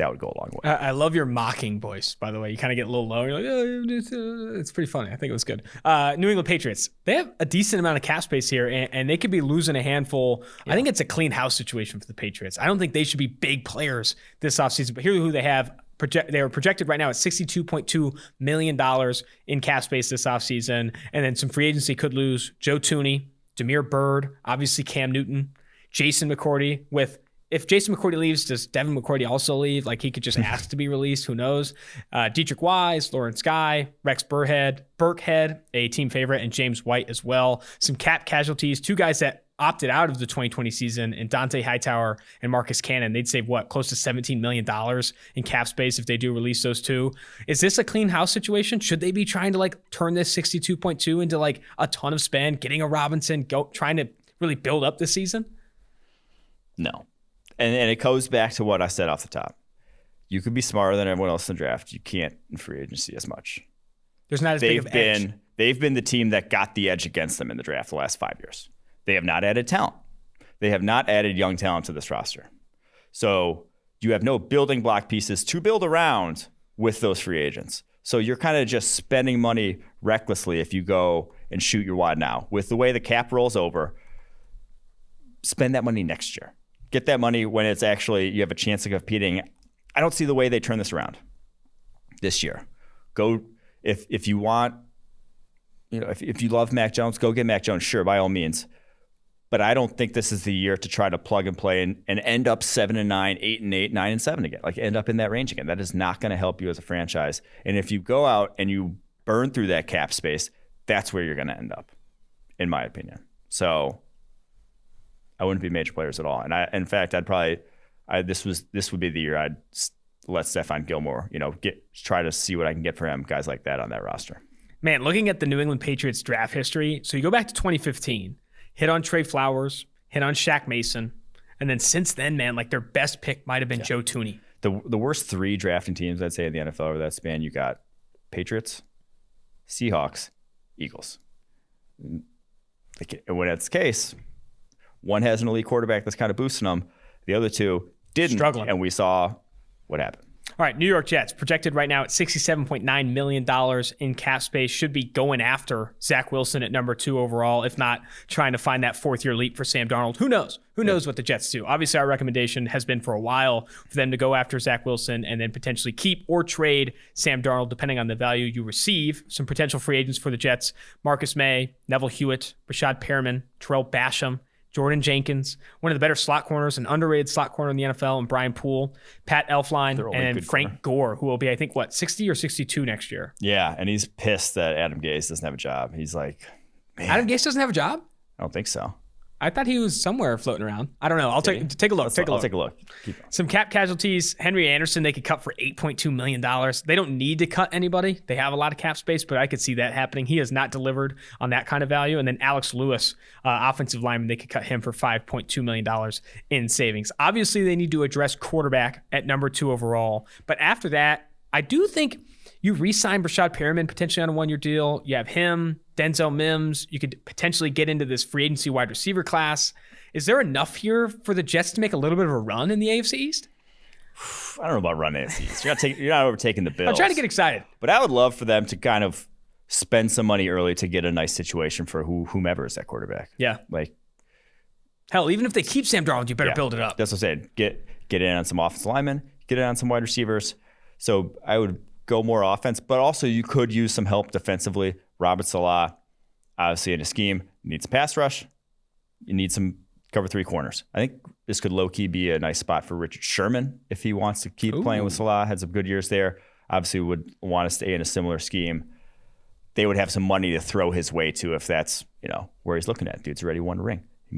that would go a long way. I love your mocking voice, by the way. You kind of get a little low. You're like, oh, it's pretty funny. I think it was good. New England Patriots, they have a decent amount of cap space here, and they could be losing a handful. Yeah. I think it's a clean house situation for the Patriots. I don't think they should be big players this offseason, but here's who they have. They are projected right now at $62.2 million in cap space this offseason, and then some free agency could lose Joe Thuney, Damiere Byrd, obviously Cam Newton, Jason McCourty. If Jason McCourty leaves, does Devin McCourty also leave? Like, he could just ask to be released. Who knows? Dietrich Wise, Lawrence Guy, Rex Burkhead, a team favorite, and James White as well. Some cap casualties. Two guys that opted out of the 2020 season, and Dante Hightower and Marcus Cannon. They'd save, close to $17 million in cap space if they do release those two. Is this a clean house situation? Should they be trying to, turn this 62.2 into, a ton of spend, getting a Robinson, trying to really build up this season? No. And it goes back to what I said off the top. You could be smarter than everyone else in the draft. You can't in free agency as much. There's not as big of an edge. They've been the team that got the edge against them in the draft the last 5 years. They have not added talent. They have not added young talent to this roster. So you have no building block pieces to build around with those free agents. So you're kind of just spending money recklessly if you go and shoot your wad now. With the way the cap rolls over, spend that money next year. Get that money when it's actually you have a chance of competing. I don't see the way they turn this around this year. Go if you want, if you love Mac Jones, go get Mac Jones. Sure, by all means. But I don't think this is the year to try to plug and play and end up 7-9, 8-8, 9-7 again. End up in that range again. That is not going to help you as a franchise. And if you go out and you burn through that cap space, that's where you're going to end up, in my opinion. So I wouldn't be major players at all. And in fact, this would be the year I'd let Stephon Gilmore, try to see what I can get for him, guys like that on that roster. Man, looking at the New England Patriots draft history, so you go back to 2015, hit on Trey Flowers, hit on Shaq Mason, and then since then, man, their best pick might have been Joe Thuney. The worst three drafting teams, I'd say, in the NFL over that span, you got Patriots, Seahawks, Eagles. And when that's the case, one has an elite quarterback that's kind of boosting them. The other two didn't. Struggling. And we saw what happened. All right, New York Jets projected right now at $67.9 million in cap space. Should be going after Zach Wilson at number 2 overall, if not trying to find that fourth-year leap for Sam Darnold. Who knows? Who knows what the Jets do? Obviously, our recommendation has been for a while for them to go after Zach Wilson and then potentially keep or trade Sam Darnold, depending on the value you receive. Some potential free agents for the Jets: Marcus May, Neville Hewitt, Rashad Perriman, Terrell Basham, Jordan Jenkins, one of the better slot corners, an underrated slot corner in the NFL, and Brian Poole, Pat Elflein, and Frank Gore, who will be, I think, 60 or 62 next year. Yeah, and he's pissed that Adam Gase doesn't have a job. He's like, man. Adam Gase doesn't have a job? I don't think so. I thought he was somewhere floating around. I don't know. I'll take a look. I'll take a look. Keep going. Some cap casualties. Henry Anderson, they could cut for $8.2 million. They don't need to cut anybody. They have a lot of cap space, but I could see that happening. He has not delivered on that kind of value. And then Alex Lewis, offensive lineman, they could cut him for $5.2 million in savings. Obviously, they need to address quarterback at number 2 overall. But after that, I do think you re-sign Rashad Perriman potentially on a 1-year deal. You have him, Denzel Mims. You could potentially get into this free agency wide receiver class. Is there enough here for the Jets to make a little bit of a run in the AFC East? I don't know about run AFC East. You're not overtaking the Bills. I'm trying to get excited. But I would love for them to kind of spend some money early to get a nice situation for whomever is that quarterback. Yeah. Hell, even if they keep Sam Darnold, you better build it up. That's what I said. Get in on some offensive linemen, get in on some wide receivers. So I would go more offense, but also you could use some help defensively. Robert Salah, obviously in a scheme, needs a pass rush. You need some cover 3 corners. I think this could low-key be a nice spot for Richard Sherman if he wants to keep playing with Salah. Had some good years there. Obviously would want to stay in a similar scheme. They would have some money to throw his way to if that's where he's looking at. Dude's already won a ring. He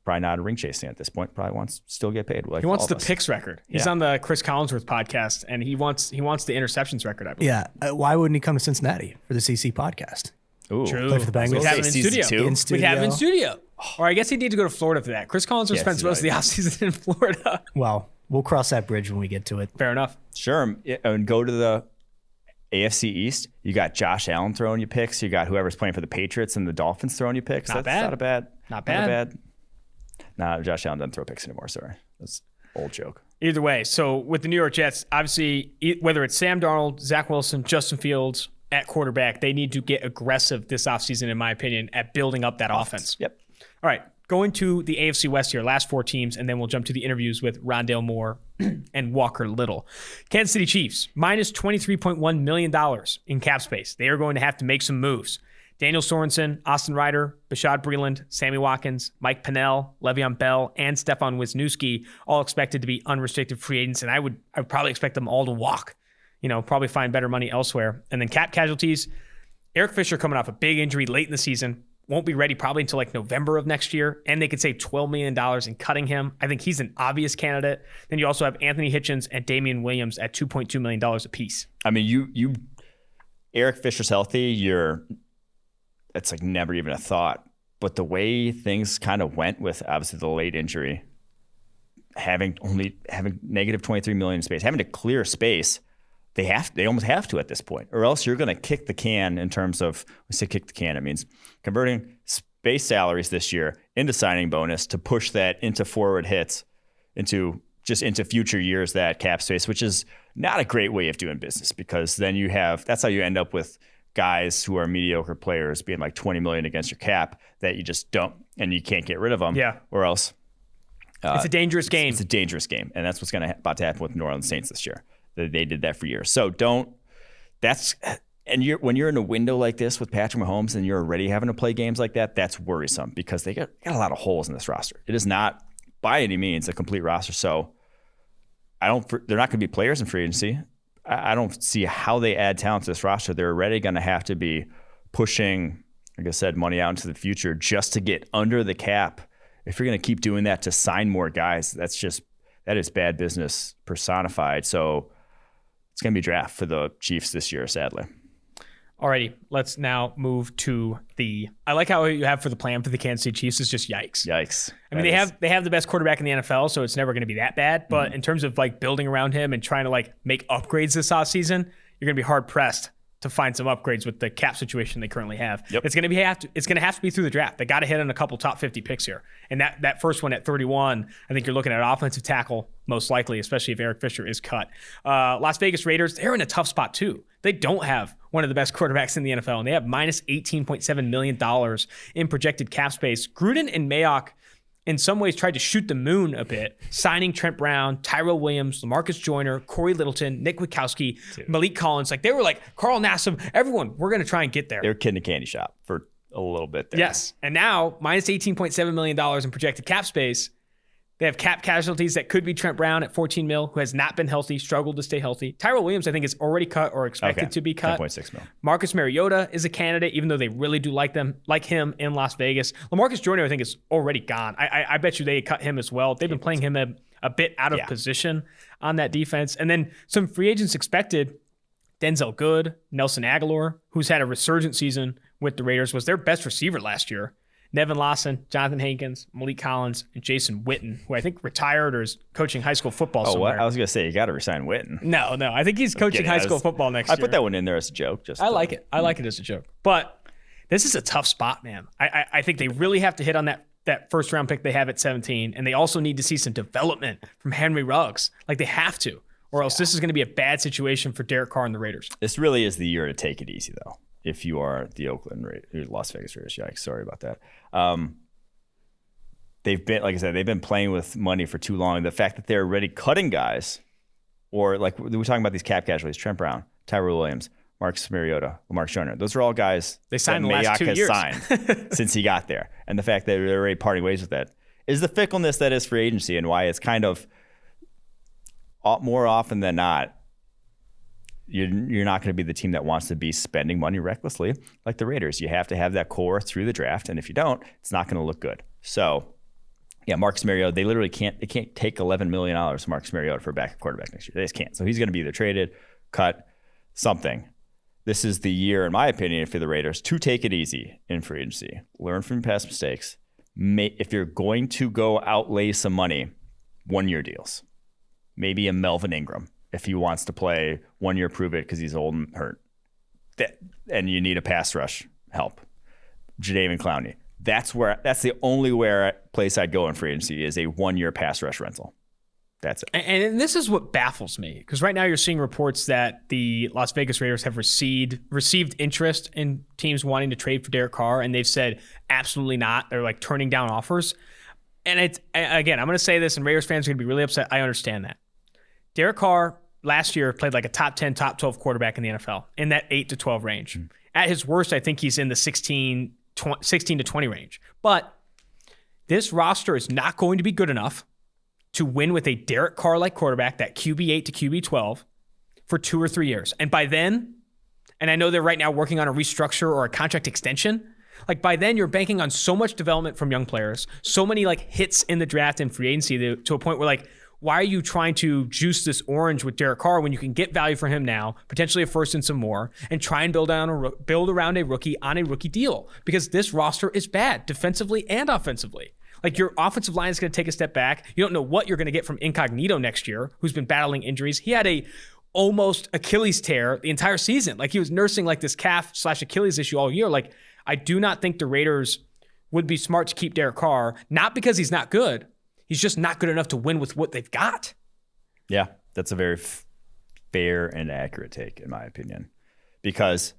probably not a ring chasing at this point. Probably wants to still get paid. He wants the picks record. He's on the Chris Collinsworth podcast, and he wants the interceptions record, I believe. Yeah. Why wouldn't he come to Cincinnati for the CC podcast? Ooh. True. Play for the Bengals. We'd have him in studio. We'd have him in studio. Or I guess he'd need to go to Florida for that. Chris Collinsworth spends most of the offseason in Florida. Well, we'll cross that bridge when we get to it. Fair enough. Sure. And go to the AFC East. You got Josh Allen throwing you picks. You got whoever's playing for the Patriots and the Dolphins throwing you picks. Not bad. Not bad. Nah, Josh Allen doesn't throw picks anymore. Sorry. That's an old joke. Either way, so with the New York Jets, obviously, whether it's Sam Darnold, Zach Wilson, Justin Fields at quarterback, they need to get aggressive this offseason, in my opinion, at building up that offense. Yep. All right, going to the AFC West here, last 4 teams, and then we'll jump to the interviews with Rondale Moore and Walker Little. Kansas City Chiefs, minus $23.1 million in cap space. They are going to have to make some moves. Daniel Sorensen, Austin Ryder, Bashad Breeland, Sammy Watkins, Mike Pennell, Le'Veon Bell, and Stephon Wisniewski all expected to be unrestricted free agents, and I would probably expect them all to walk, probably find better money elsewhere. And then cap casualties, Eric Fisher coming off a big injury late in the season, won't be ready probably until like November of next year, and they could save $12 million in cutting him. I think he's an obvious candidate. Then you also have Anthony Hitchens and Damian Williams at $2.2 million apiece. I mean, you Eric Fisher's healthy, it's like never even a thought. But the way things kind of went with obviously the late injury, having negative 23 million in space, having to clear space, they almost have to at this point, or else you're going to kick the can in terms of, when I say kick the can, it means converting space salaries this year into signing bonus to push that into forward hits, into future years, that cap space, which is not a great way of doing business, because then that's how you end up with guys who are mediocre players being like 20 million against your cap that you just don't, and you can't get rid of them. Yeah. Or else it's a dangerous game. It's a dangerous game. And that's what's about to happen with New Orleans Saints this year. They did that for years. So when you're in a window like this with Patrick Mahomes and you're already having to play games like that, that's worrisome, because they got a lot of holes in this roster. It is not by any means a complete roster. So they're not going to be players in free agency. I don't see how they add talent to this roster. They're already going to have to be pushing, like I said, money out into the future just to get under the cap. If you're going to keep doing that to sign more guys, that is bad business personified. So it's going to be draft for the Chiefs this year, sadly. Alrighty, let's now move to I like how you have for the plan for the Kansas City Chiefs is just yikes. Yikes. I mean, they have the best quarterback in the NFL, so it's never going to be that bad. But in terms of like building around him and trying to like make upgrades this offseason, you're going to be hard pressed to find some upgrades with the cap situation they currently have. Yep. It's going to have to be through the draft. They got to hit on a couple top 50 picks here. And that first one at 31, I think you're looking at an offensive tackle most likely, especially if Eric Fisher is cut. Las Vegas Raiders, they're in a tough spot too. They don't have one of the best quarterbacks in the NFL, and they have minus $18.7 million in projected cap space. Gruden and Mayock in some ways tried to shoot the moon a bit, signing Trent Brown, Tyrell Williams, LaMarcus Joyner, Corey Littleton, Nick Witkowski, Malik Collins. Like they were like Carl Nassib, everyone, we're going to try and get there. They were kidding a candy shop for a little bit there. Yes. And now minus $18.7 million in projected cap space. They have cap casualties that could be Trent Brown at 14 mil, who has not been healthy, struggled to stay healthy. Tyrell Williams, I think, is already cut or expected to be cut. 10.6 mil. Marcus Mariota is a candidate, even though they really do like him in Las Vegas. LaMarcus Joyner, I think, is already gone. I bet you they cut him as well. They've been playing him a bit out of position on that defense. And then some free agents expected. Denzel Good, Nelson Aguilar, who's had a resurgent season with the Raiders, was their best receiver last year. Nevin Lawson, Jonathan Hankins, Malik Collins, and Jason Witten, who I think retired or is coaching high school football somewhere. What? I was going to say, you got to resign Witten. No. I think he's coaching high school football next year. I put that one in there as a joke. I like it. I like it as a joke. But this is a tough spot, man. I think they really have to hit on that first round pick they have at 17, and they also need to see some development from Henry Ruggs. Like they have to, or else this is going to be a bad situation for Derek Carr and the Raiders. This really is the year to take it easy, though. If you are the Las Vegas Raiders, yikes, sorry about that. They've been, like I said, they've been playing with money for too long. The fact that they're already cutting guys, or like we're talking about these cap casualties, Trent Brown, Tyrell Williams, Marcus Mariota, LaMarcus Joyner, those are all guys they signed that the last Mayock 2 has years. signed since he got there. And the fact that they're already parting ways with that is the fickleness that is free agency, and why it's kind of more often than not, you're not going to be the team that wants to be spending money recklessly like the Raiders. You have to have that core through the draft, and if you don't, it's not going to look good. So, yeah, Marcus Mariota, they literally can't take $11 million from Marcus Mariota for a backup quarterback next year. They just can't. So he's going to be either traded, cut, something. This is the year, in my opinion, for the Raiders to take it easy in free agency. Learn from past mistakes. If you're going to go outlay some money, 1-year deals. Maybe a Melvin Ingram, if he wants to play 1 year, prove it because he's old and hurt. And you need a pass rush help. Jadeveon Clowney. That's the only place I'd go in free agency is a 1 year pass rush rental. That's it. And this is what baffles me, because right now you're seeing reports that the Las Vegas Raiders have received interest in teams wanting to trade for Derek Carr, and they've said absolutely not. They're like turning down offers. And again, I'm going to say this, and Raiders fans are going to be really upset. I understand that. Derek Carr last year played like a top 10, top 12 quarterback in the NFL in that 8 to 12 range. At his worst, I think he's in the 16 to 20 range. But this roster is not going to be good enough to win with a Derek Carr-like quarterback, that QB8 to QB12, for 2 or 3 years. And by then, and I know they're right now working on a restructure or a contract extension, like by then you're banking on so much development from young players, so many like hits in the draft and free agency to a point where like, why are you trying to juice this orange with Derek Carr when you can get value for him now, potentially a first and some more, and try and build around a rookie on a rookie deal? Because this roster is bad defensively and offensively. Like your offensive line is going to take a step back. You don't know what you're going to get from Incognito next year, who's been battling injuries. He had a almost Achilles tear the entire season. Like he was nursing like this calf/Achilles issue all year. Like I do not think the Raiders would be smart to keep Derek Carr, not because he's not good. He's just not good enough to win with what they've got. Yeah, that's a very fair and accurate take, in my opinion, because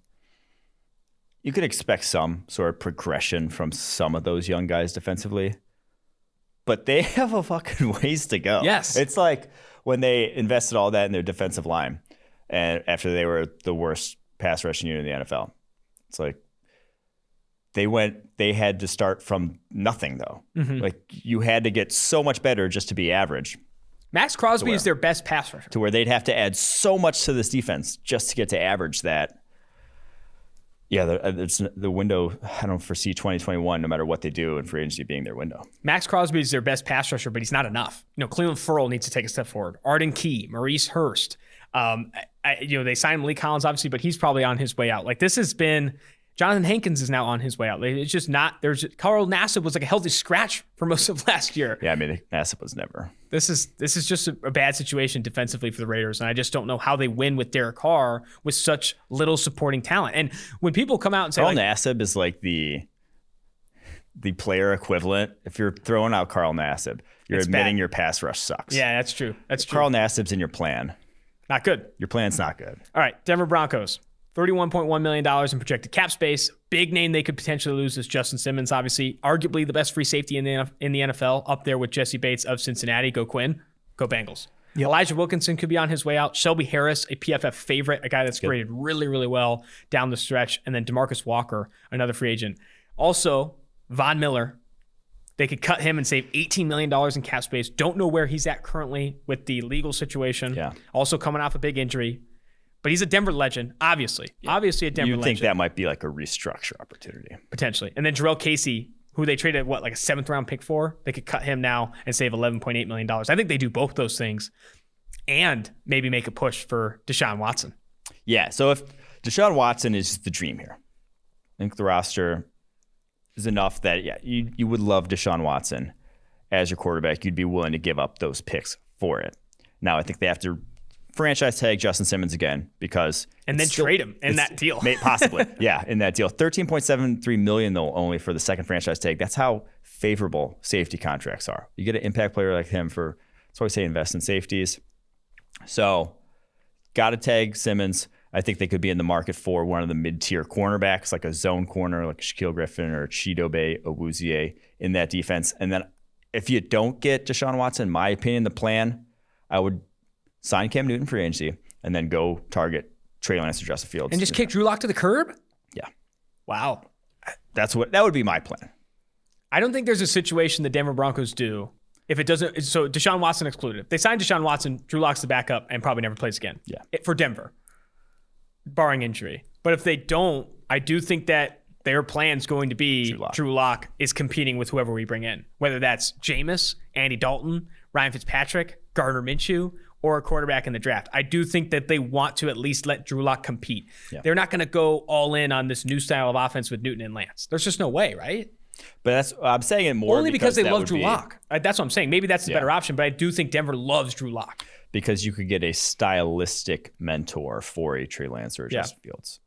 you could expect some sort of progression from some of those young guys defensively, but they have a fucking ways to go. Yes. It's like when they invested all that in their defensive line and after they were the worst pass rushing unit in the NFL. It's like they had to start from nothing though. Mm-hmm. Like you had to get so much better just to be average. Max Crosby is their best pass rusher. To where they'd have to add so much to this defense just to get to average that. Yeah, it's the window. I don't foresee 2021, no matter what they do, and free agency being their window. Max Crosby is their best pass rusher, but he's not enough. Cleveland Ferrell needs to take a step forward. Arden Key, Maurice Hurst. They signed Malik Collins, obviously, but he's probably on his way out. Like this has been. Jonathan Hankins is now on his way out. It's just not. Carl Nassib was like a healthy scratch for most of last year. Yeah, I mean Nassib was never. This is just a bad situation defensively for the Raiders, and I just don't know how they win with Derek Carr with such little supporting talent. And when people come out and say Carl Nassib is like the player equivalent. If you're throwing out Carl Nassib, you're admitting your pass rush sucks. Yeah, that's true. That's true. Carl Nassib's in your plan. Not good. Your plan's not good. All right, Denver Broncos. $31.1 million in projected cap space. Big name they could potentially lose is Justin Simmons, obviously. Arguably the best free safety in the NFL, up there with Jesse Bates of Cincinnati. Go Quinn. Go Bengals. Yep. Elijah Wilkinson could be on his way out. Shelby Harris, a PFF favorite, a guy that's graded really, really well down the stretch. And then DeMarcus Walker, another free agent. Also, Von Miller. They could cut him and save $18 million in cap space. Don't know where he's at currently with the legal situation. Yeah. Also coming off a big injury. But he's a Denver legend, obviously. Yeah. Obviously a Denver legend. You'd think that might be like a restructure opportunity. Potentially. And then Jarrell Casey, who they traded, like a 7th-round pick for? They could cut him now and save $11.8 million. I think they do both those things and maybe make a push for Deshaun Watson. Yeah, so if Deshaun Watson is the dream here, I think the roster is enough that, you would love Deshaun Watson as your quarterback. You'd be willing to give up those picks for it. Now, I think they have to franchise tag Justin Simmons again because and then trade him in that deal. Possibly. Yeah, in that deal. $13.73 million though only for the second franchise tag. That's how favorable safety contracts are. You get an impact player like him for, that's why we say invest in safeties. So got to tag Simmons. I think they could be in the market for one of the mid-tier cornerbacks, like a zone corner, like Shaquille Griffin or Chidobe Awuzie in that defense. And then if you don't get Deshaun Watson, in my opinion, the plan, I would sign Cam Newton free agency and then go target Trey Lance or Justin Fields. And just kick Drew Lock to the curb? Yeah. Wow. That would be my plan. I don't think there's a situation the Denver Broncos do if it doesn't. So Deshaun Watson excluded. If they sign Deshaun Watson, Drew Lock's the backup and probably never plays again. Yeah. For Denver, barring injury. But if they don't, I do think that their plan's going to be Drew Lock is competing with whoever we bring in, whether that's Jameis, Andy Dalton, Ryan Fitzpatrick, Gardner Minshew, or a quarterback in the draft. I do think that they want to at least let Drew Lock compete. Yeah. They're not going to go all in on this new style of offense with Newton and Lance. There's just no way, right? But I'm saying it more only because they love Drew Lock. That's what I'm saying. Maybe that's the better option, but I do think Denver loves Drew Lock. Because you could get a stylistic mentor for a Trey Lance or Justin Fields.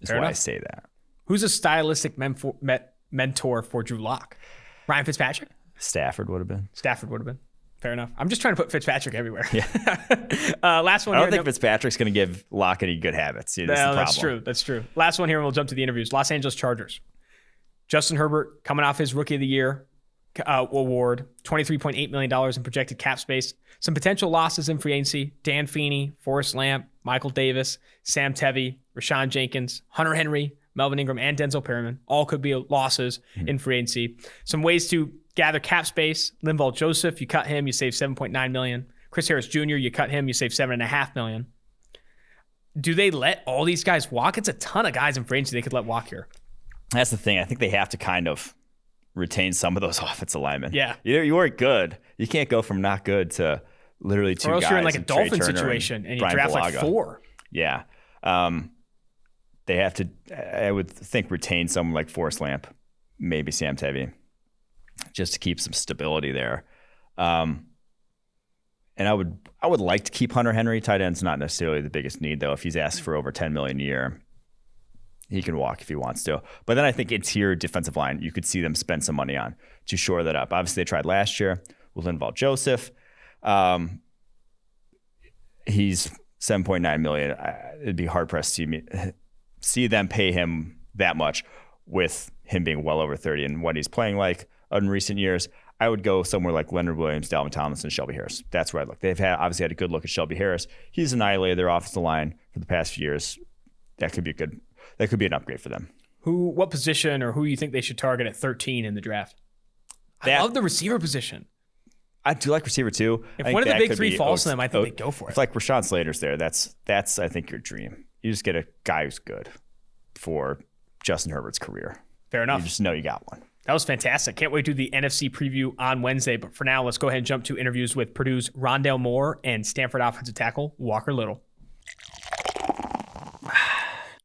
Is why I say that. Who's a stylistic mentor for Drew Lock? Ryan Fitzpatrick? Stafford would have been. Fair enough. I'm just trying to put Fitzpatrick everywhere. Yeah. Last one. I don't think Fitzpatrick's going to give Locke any good habits. You know, that's true. That's true. Last one here, and we'll jump to the interviews. Los Angeles Chargers. Justin Herbert coming off his Rookie of the Year award, $23.8 million in projected cap space. Some potential losses in free agency: Dan Feeney, Forrest Lamp, Michael Davis, Sam Tevy, Rashawn Jenkins, Hunter Henry, Melvin Ingram, and Denzel Perryman. All could be losses in free agency. Some ways to gather cap space: Linval Joseph, you cut him, you save $7.9 million. Chris Harris Jr., you cut him, you save $7.5 million. Do they let all these guys walk? It's a ton of guys in free agency they could let walk here. That's the thing. I think they have to kind of retain some of those offensive linemen. Yeah. You weren't good. You can't go from not good to literally two guys. Or else you're in like a Dolphins situation and you draft like 4. Yeah. They have to, I would think, retain someone like Forrest Lamp, maybe Sam Tevy, just to keep some stability there. And I would like to keep Hunter Henry. Tight end's not necessarily the biggest need, though. If he's asked for over $10 million a year, he can walk if he wants to. But then I think interior defensive line, you could see them spend some money on to shore that up. Obviously, they tried last year with Linval Joseph. He's $7.9 million. It'd be hard pressed to see them pay him that much with him being well over 30 and what he's playing like in recent years. I would go somewhere like Leonard Williams, Dalvin Tomlinson, Shelby Harris. That's where I'd look. They've obviously had a good look at Shelby Harris. He's annihilated their offensive line for the past few years. That could be an upgrade for them. What position or who you think they should target at 13 in the draft? I love the receiver position. I do like receiver too. If one of the big 3 falls to them, I think they go for it. If like Rashawn Slater's there, that's I think your dream. You just get a guy who's good for Justin Herbert's career. Fair enough. You just know you got one. That was fantastic. Can't wait to do the NFC preview on Wednesday. But for now, let's go ahead and jump to interviews with Purdue's Rondale Moore and Stanford offensive tackle Walker Little.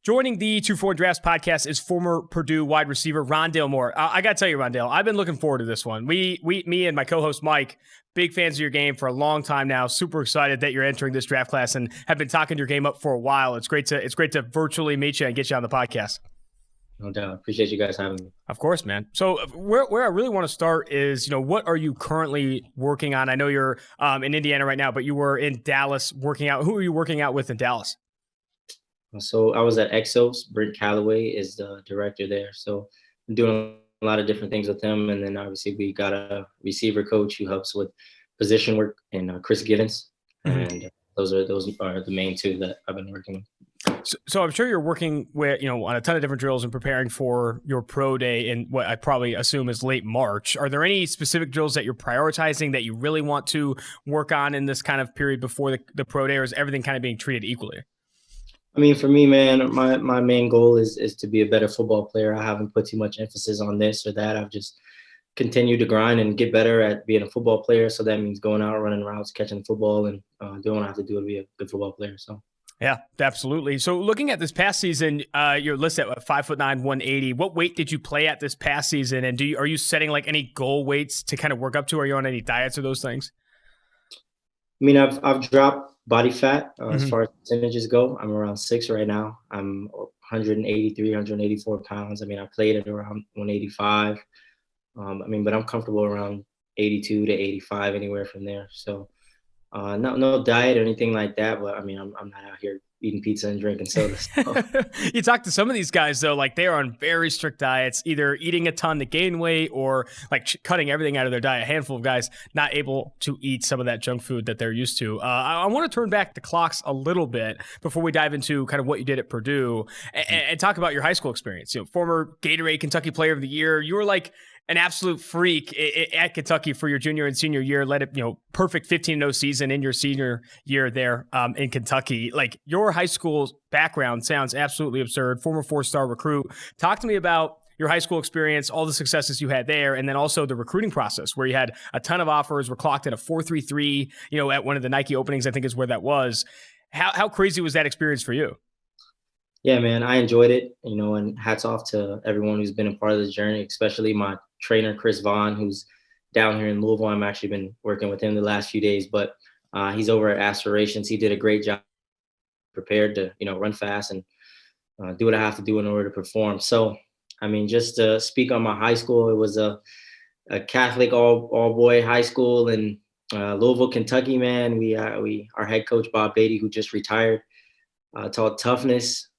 Joining the 2-4 Drafts podcast is former Purdue wide receiver Rondale Moore. I got to tell you, Rondale, I've been looking forward to this one. Me and my co-host Mike, big fans of your game for a long time now. Super excited that you're entering this draft class and have been talking your game up for a while. It's great to virtually meet you and get you on the podcast. No doubt. Appreciate you guys having me. Of course, man. So where I really want to start is, what are you currently working on? I know you're in Indiana right now, but you were in Dallas working out. Who are you working out with in Dallas? So I was at Exos. Brent Calloway is the director there. So I'm doing a lot of different things with him. And then obviously we got a receiver coach who helps with position work, and Chris Giddens. Mm-hmm. And those are the main 2 that I've been working with. So I'm sure you're working with, on a ton of different drills and preparing for your pro day in what I probably assume is late March. Are there any specific drills that you're prioritizing that you really want to work on in this kind of period before the pro day, or is everything kind of being treated equally? I mean, for me, man, my main goal is to be a better football player. I haven't put too much emphasis on this or that. I've just continued to grind and get better at being a football player. So that means going out, running routes, catching the football, and doing what I have to do to be a good football player. So. Yeah, absolutely. So looking at this past season, you're listed at 5'9", 180. What weight did you play at this past season? And are you setting like any goal weights to kind of work up to? Are you on any diets or those things? I mean, I've dropped body fat as far as percentages go. I'm around 6 right now. I'm 183, 184 pounds. I mean, I played at around 185. But I'm comfortable around 82 to 85, anywhere from there. So no diet or anything like that. But I mean, I'm not out here eating pizza and drinking soda. So. You talk to some of these guys, though, like they are on very strict diets, either eating a ton to gain weight or like cutting everything out of their diet. A handful of guys not able to eat some of that junk food that they're used to. I want to turn back the clocks a little bit before we dive into kind of what you did at Purdue and talk about your high school experience. Former Gatorade Kentucky Player of the Year. You were like an absolute freak at Kentucky for your junior and senior year. Led it, perfect 15-0 season in your senior year there in Kentucky. Like your high school background sounds absolutely absurd. Former 4-star recruit. Talk to me about your high school experience, all the successes you had there, and then also the recruiting process where you had a ton of offers, were clocked at a 4.33. At one of the Nike openings, I think is where that was. How crazy was that experience for you? Yeah, man, I enjoyed it, and hats off to everyone who's been a part of the journey, especially my trainer, Chris Vaughn, who's down here in Louisville. I'm actually been working with him the last few days, but he's over at Aspirations. He did a great job, prepared to, run fast and do what I have to do in order to perform. So, I mean, just to speak on my high school, it was a Catholic all boy high school. And, Louisville, Kentucky, man. Our head coach Bob Beatty, who just retired, taught toughness,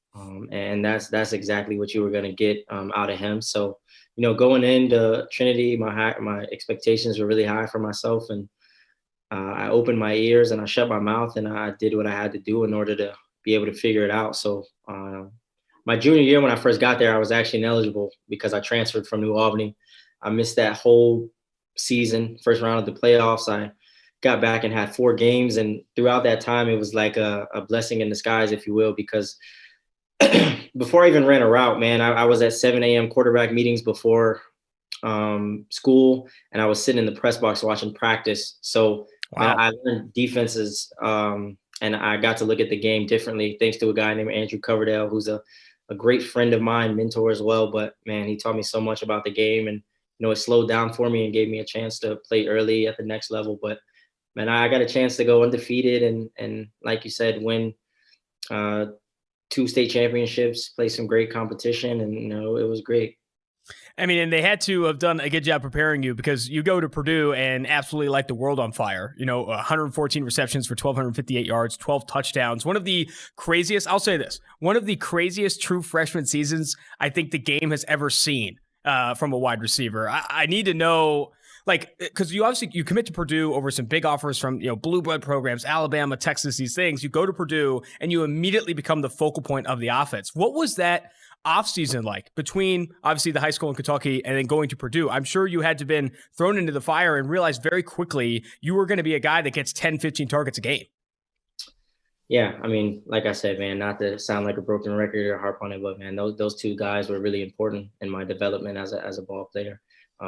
and that's exactly what you were going to get out of him. So, going into Trinity, my expectations were really high for myself, and I opened my ears and I shut my mouth and I did what I had to do in order to be able to figure it out. So my junior year, when I first got there, I was actually ineligible because I transferred from New Albany. I missed that whole season, first round of the playoffs. I got back and had 4 games. And throughout that time, it was like a blessing in disguise, if you will, because before I even ran a route, man, I was at 7 a.m. quarterback meetings before school, and I was sitting in the press box watching practice. So wow. I learned defenses, and I got to look at the game differently thanks to a guy named Andrew Coverdale, who's a great friend of mine, mentor as well. But man, he taught me so much about the game, and it slowed down for me and gave me a chance to play early at the next level. But man, I got a chance to go undefeated and like you said, win 2 state championships, play some great competition, and it was great. I mean, and they had to have done a good job preparing you because you go to Purdue and absolutely light the world on fire. 114 receptions for 1,258 yards, 12 touchdowns. One of the craziest, I'll say this, one of the craziest true freshman seasons I think the game has ever seen from a wide receiver. I need to know, because you commit to Purdue over some big offers from, blue blood programs, Alabama, Texas, these things. You go to Purdue and you immediately become the focal point of the offense. What was that offseason like between obviously the high school in Kentucky and then going to Purdue? I'm sure you had to have been thrown into the fire and realized very quickly you were going to be a guy that gets 10, 15 targets a game. Yeah, I mean, like I said, man, not to sound like a broken record or harp on it, but man, those 2 guys were really important in my development as a ball player.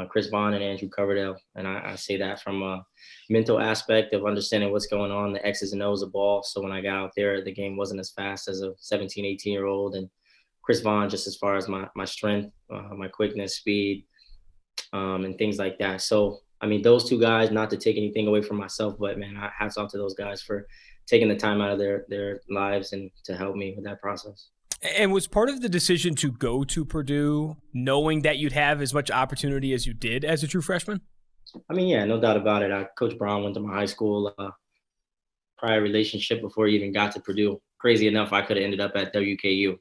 Chris Vaughn and Andrew Coverdale. And I say that from a mental aspect of understanding what's going on, the X's and O's of ball. So when I got out there, the game wasn't as fast as a 17, 18-year-old. And Chris Vaughn, just as far as my strength, my quickness, speed, and things like that. So, I mean, those 2 guys, not to take anything away from myself, but man, hats off to those guys for taking the time out of their lives and to help me with that process. And was part of the decision to go to Purdue knowing that you'd have as much opportunity as you did as a true freshman? I mean, yeah, no doubt about it. Coach Brown went to my high school, prior relationship before he even got to Purdue. Crazy enough, I could have ended up at WKU.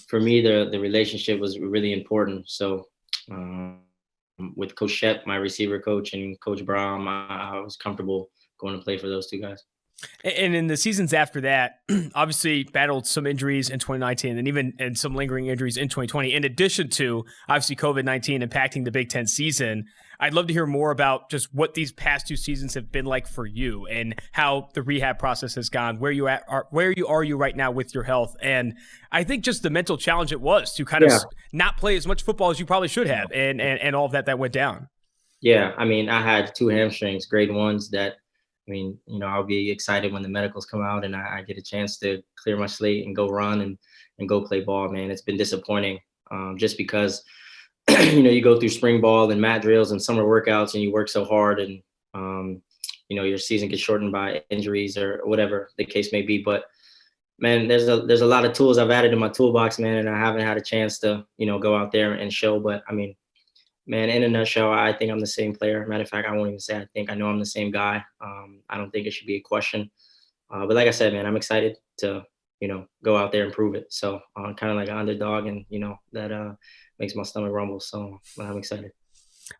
For me, the relationship was really important. So with Coach Shep, my receiver coach, and Coach Brown, I was comfortable going to play for those 2 guys. And in the seasons after that, obviously battled some injuries in 2019 and some lingering injuries in 2020, in addition to obviously COVID-19 impacting the Big Ten season. I'd love to hear more about just what these past 2 seasons have been like for you and how the rehab process has gone, where you are right now with your health. And I think just the mental challenge it was to kind of not play as much football as you probably should have and all of that went down. Yeah, I mean, I had 2 hamstrings, grade 1s that, I mean, I'll be excited when the medicals come out and I get a chance to clear my slate and go run and go play ball, man. It's been disappointing just because, you go through spring ball and mat drills and summer workouts and you work so hard and, your season gets shortened by injuries or whatever the case may be. But, man, there's a lot of tools I've added in my toolbox, man, and I haven't had a chance to, go out there and show. But, I mean, man, in a nutshell, I think I'm the same player. Matter of fact, I won't even say I know I'm the same guy. I don't think it should be a question. But like I said, man, I'm excited to, go out there and prove it. So kind of like an underdog and, that makes my stomach rumble. So I'm excited.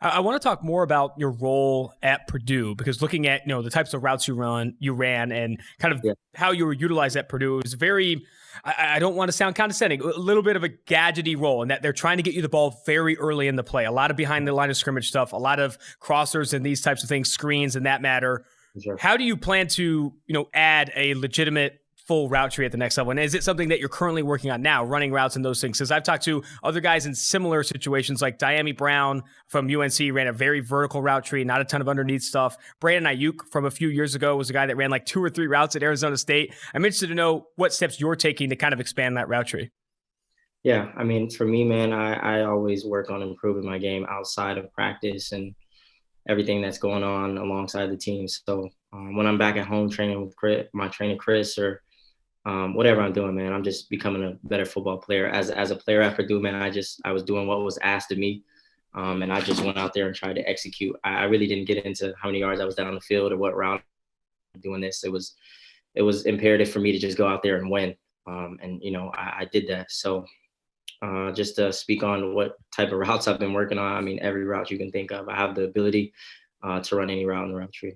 I want to talk more about your role at Purdue because looking at the types of routes you ran, and kind of how you were utilized at Purdue is very. I don't want to sound condescending. A little bit of a gadgety role in that they're trying to get you the ball very early in the play. A lot of behind the line of scrimmage stuff, a lot of crossers and these types of things, screens and that matter. Sure. How do you plan to add a legitimate full route tree at the next level? And is it something that you're currently working on now, running routes and those things? Because I've talked to other guys in similar situations, like Diami Brown from UNC ran a very vertical route tree, not a ton of underneath stuff. Brandon Ayuk from a few years ago was a guy that ran like 2 or 3 routes at Arizona State. I'm interested to know what steps you're taking to kind of expand that route tree. Yeah, I mean, for me, man, I always work on improving my game outside of practice and everything that's going on alongside the team. So when I'm back at home training with my trainer, Chris, or whatever I'm doing, man, I'm just becoming a better football player. As a player at Purdue, man, I was doing what was asked of me. And I just went out there and tried to execute. I really didn't get into how many yards I was down the field or what route doing this. It was imperative for me to just go out there and win. And, I did that. So just to speak on what type of routes I've been working on, I mean, every route you can think of, I have the ability to run any route in the route tree.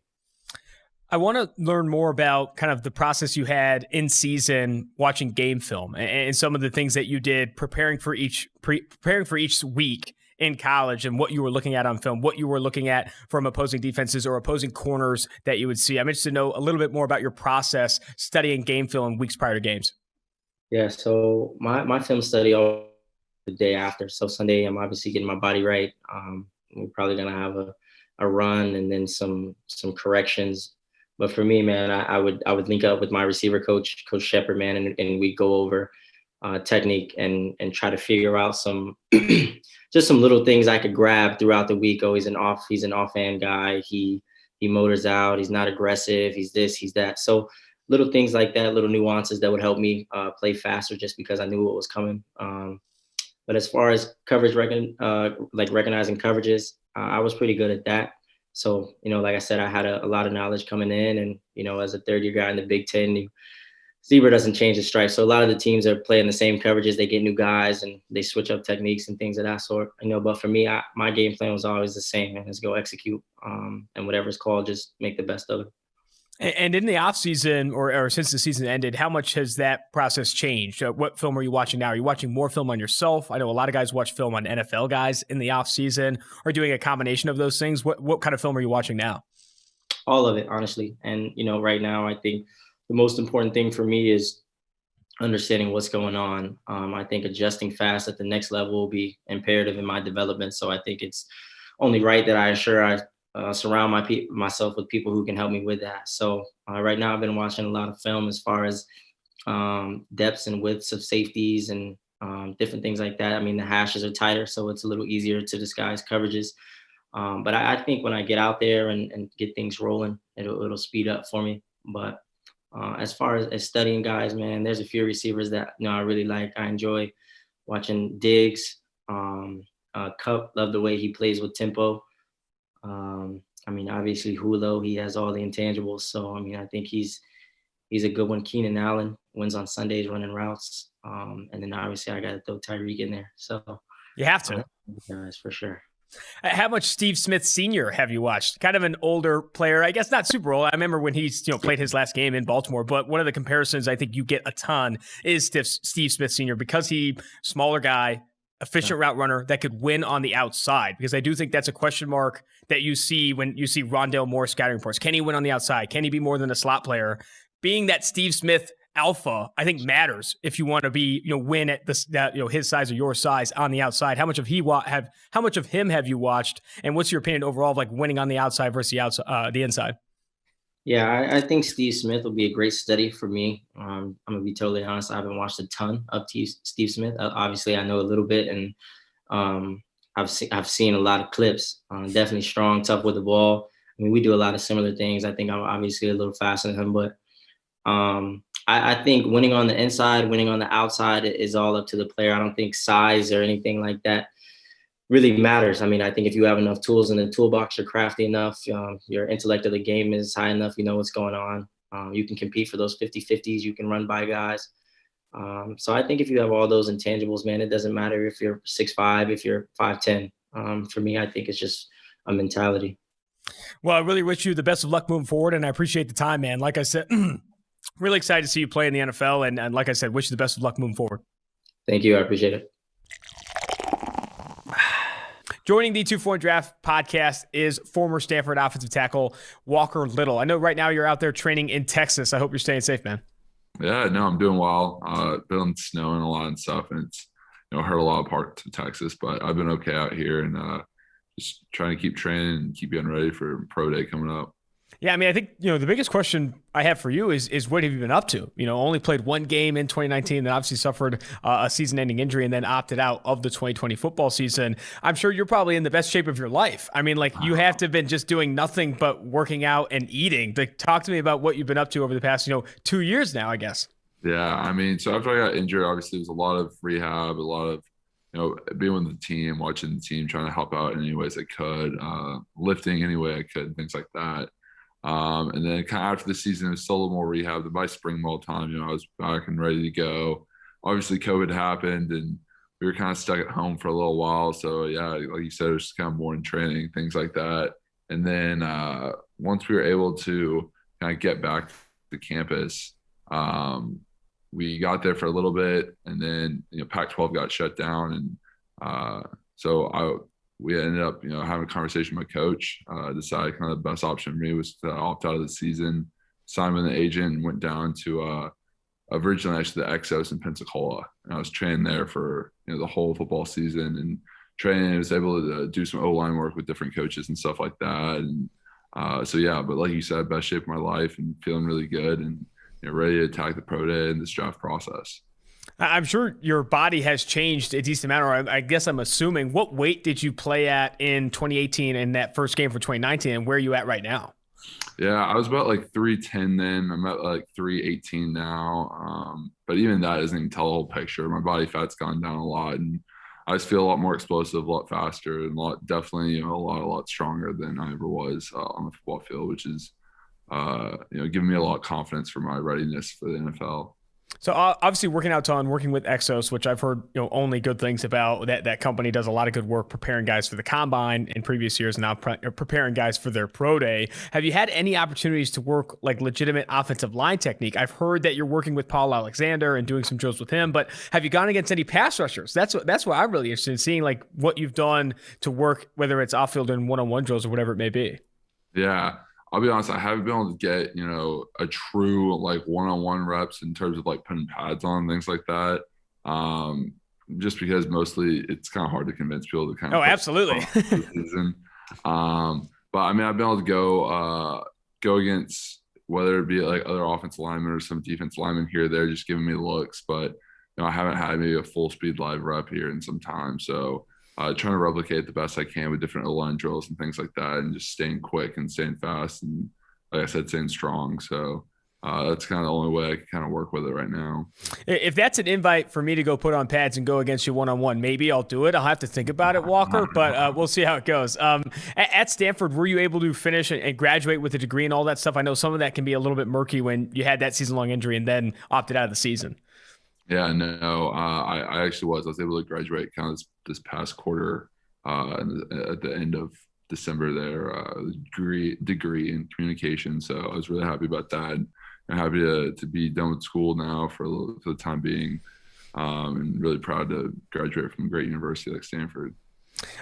I want to learn more about kind of the process you had in season watching game film and some of the things that you did preparing for each week in college and what you were looking at on film, what you were looking at from opposing defenses or opposing corners that you would see. I'm interested to know a little bit more about your process studying game film weeks prior to games. Yeah, so my film study all the day after. So Sunday, I'm obviously getting my body right. We're probably gonna have a run and then some corrections. But for me, man, I would link up with my receiver coach, Coach Shepard, man, and we go over technique and try to figure out some just some little things I could grab throughout the week. Oh, he's an offhand guy. He motors out. He's not aggressive. He's this, he's that. So little things like that, little nuances that would help me play faster just because I knew what was coming. But as far as coverage, recognizing coverages, I was pretty good at that. So, like I said, I had a lot of knowledge coming in, and, as a third-year guy in the Big Ten, Zebra doesn't change the stripes. So a lot of the teams are playing the same coverages. They get new guys and they switch up techniques and things of that sort. But for me, my game plan was always the same, and let's go execute. And whatever's called, just make the best of it. And in the offseason or since the season ended, how much has that process changed? What film are you watching now? Are you watching more film on yourself? I know a lot of guys watch film on NFL guys in the offseason or doing a combination of those things. What kind of film are you watching now? All of it, honestly. And, right now, I think the most important thing for me is understanding what's going on. I think adjusting fast at the next level will be imperative in my development. So I think it's only right that I surround myself with people who can help me with that. So right now I've been watching a lot of film as far as depths and widths of safeties and different things like that. I mean, the hashes are tighter, so it's a little easier to disguise coverages. But I think when I get out there and get things rolling, it'll speed up for me. But as far as studying guys, man, there's a few receivers that I really like. I enjoy watching Diggs. Cup, love the way he plays with tempo. Obviously Julio, he has all the intangibles. So, I think he's a good one. Keenan Allen wins on Sundays running routes. And then obviously I got to throw Tyreek in there. So you have to. Guys, for sure. How much Steve Smith Sr. have you watched? Kind of an older player, I guess not super old. I remember when he played his last game in Baltimore, but one of the comparisons I think you get a ton is Steve Smith Sr. because he smaller guy, efficient route runner that could win on the outside, because I do think that's a question mark that you see when you see Rondale Moore scouting reports. Can he win on the outside? Can he be more than a slot player? Being that Steve Smith alpha, I think matters if you want to be, win at this, his size or your size on the outside. How much of him have you watched? And what's your opinion overall of like winning on the outside versus the inside? Yeah, I think Steve Smith will be a great study for me. I'm going to be totally honest. I haven't watched a ton of Steve Smith. Obviously, I know a little bit, and I've seen a lot of clips. Definitely strong, tough with the ball. We do a lot of similar things. I think I'm obviously a little faster than him, but I think winning on the inside, winning on the outside is all up to the player. I don't think size or anything like that really matters. I think if you have enough tools in the toolbox, you're crafty enough, your intellect of the game is high enough, you know what's going on. You can compete for those 50-50s, you can run by guys. So I think if you have all those intangibles, man, it doesn't matter if you're 6'5", if you're 5'10". For me, I think it's just a mentality. Well, I really wish you the best of luck moving forward, and I appreciate the time, man. Like I said, really excited to see you play in the NFL, and like I said, wish you the best of luck moving forward. Thank you. I appreciate it. Joining the 2-4 Draft podcast is former Stanford offensive tackle Walker Little. I know right now you're out there training in Texas. I hope you're staying safe, man. Yeah, no, I'm doing well. Been snowing a lot and stuff, and it's hurt a lot of parts of Texas, but I've been okay out here and just trying to keep training and keep getting ready for pro day coming up. Yeah, I think, the biggest question I have for you is what have you been up to? Only played one game in 2019, then obviously suffered a season-ending injury and then opted out of the 2020 football season. I'm sure you're probably in the best shape of your life. You have to have been just doing nothing but working out and eating. Talk to me about what you've been up to over the past, 2 years now, I guess. Yeah, so after I got injured, obviously it was a lot of rehab, a lot of being with the team, watching the team, trying to help out in any ways I could, lifting any way I could, things like that. And then kind of after the season, it was still a little more rehab. By spring ball time, I was back and ready to go. Obviously, COVID happened, and we were kind of stuck at home for a little while. So, yeah, like you said, it was just kind of more in training, things like that. And then once we were able to kind of get back to campus, we got there for a little bit, and then Pac-12 got shut down, and we ended up having a conversation with my coach. Decided kind of the best option for me was to opt out of the season, signed with an agent, and went down to originally actually the Exos in Pensacola, and I was training there for the whole football season and training. I was able to do some O-line work with different coaches and stuff like that, and but like you said, best shape of my life and feeling really good and ready to attack the pro day and this draft process. I'm sure your body has changed a decent amount, or I guess I'm assuming. What weight did you play at in 2018 in that first game for 2019, and where are you at right now? Yeah, I was about like 310 then. I'm at like 318 now. But even that doesn't even tell the whole picture. My body fat's gone down a lot, and I just feel a lot more explosive, a lot faster, and definitely a lot stronger than I ever was on the football field, which is giving me a lot of confidence for my readiness for the NFL. So obviously working with Exos, which I've heard only good things about. That company does a lot of good work preparing guys for the combine in previous years, and now preparing guys for their pro day. Have you had any opportunities to work like legitimate offensive line technique? I've heard that you're working with Paul Alexander and doing some drills with him, but have you gone against any pass rushers? That's what I'm really interested in seeing, like what you've done to work, whether it's off field and one-on-one drills or whatever it may be. Yeah. I'll be honest, I haven't been able to get, a true like one-on-one reps in terms of like putting pads on, things like that. Just because mostly it's kind of hard to convince people to kind of. Oh, absolutely. Season. But I mean, I've been able to go against whether it be like other offensive linemen or some defense linemen here or there, just giving me looks. But I haven't had maybe a full speed live rep here in some time. So trying to replicate the best I can with different O-line drills and things like that, and just staying quick and staying fast, and like I said, staying strong. So that's kind of the only way I can kind of work with it right now. If that's an invite for me to go put on pads and go against you one-on-one, maybe I'll do it. I'll have to think about it, Walker, but we'll see how it goes. At Stanford, were you able to finish and graduate with a degree and all that stuff? I know some of that can be a little bit murky when you had that season-long injury and then opted out of the season. Yeah, no, I actually was. I was able to graduate kind of this past quarter at the end of December there, degree in communication. So I was really happy about that. And happy to be done with school now for the time being, and really proud to graduate from a great university like Stanford.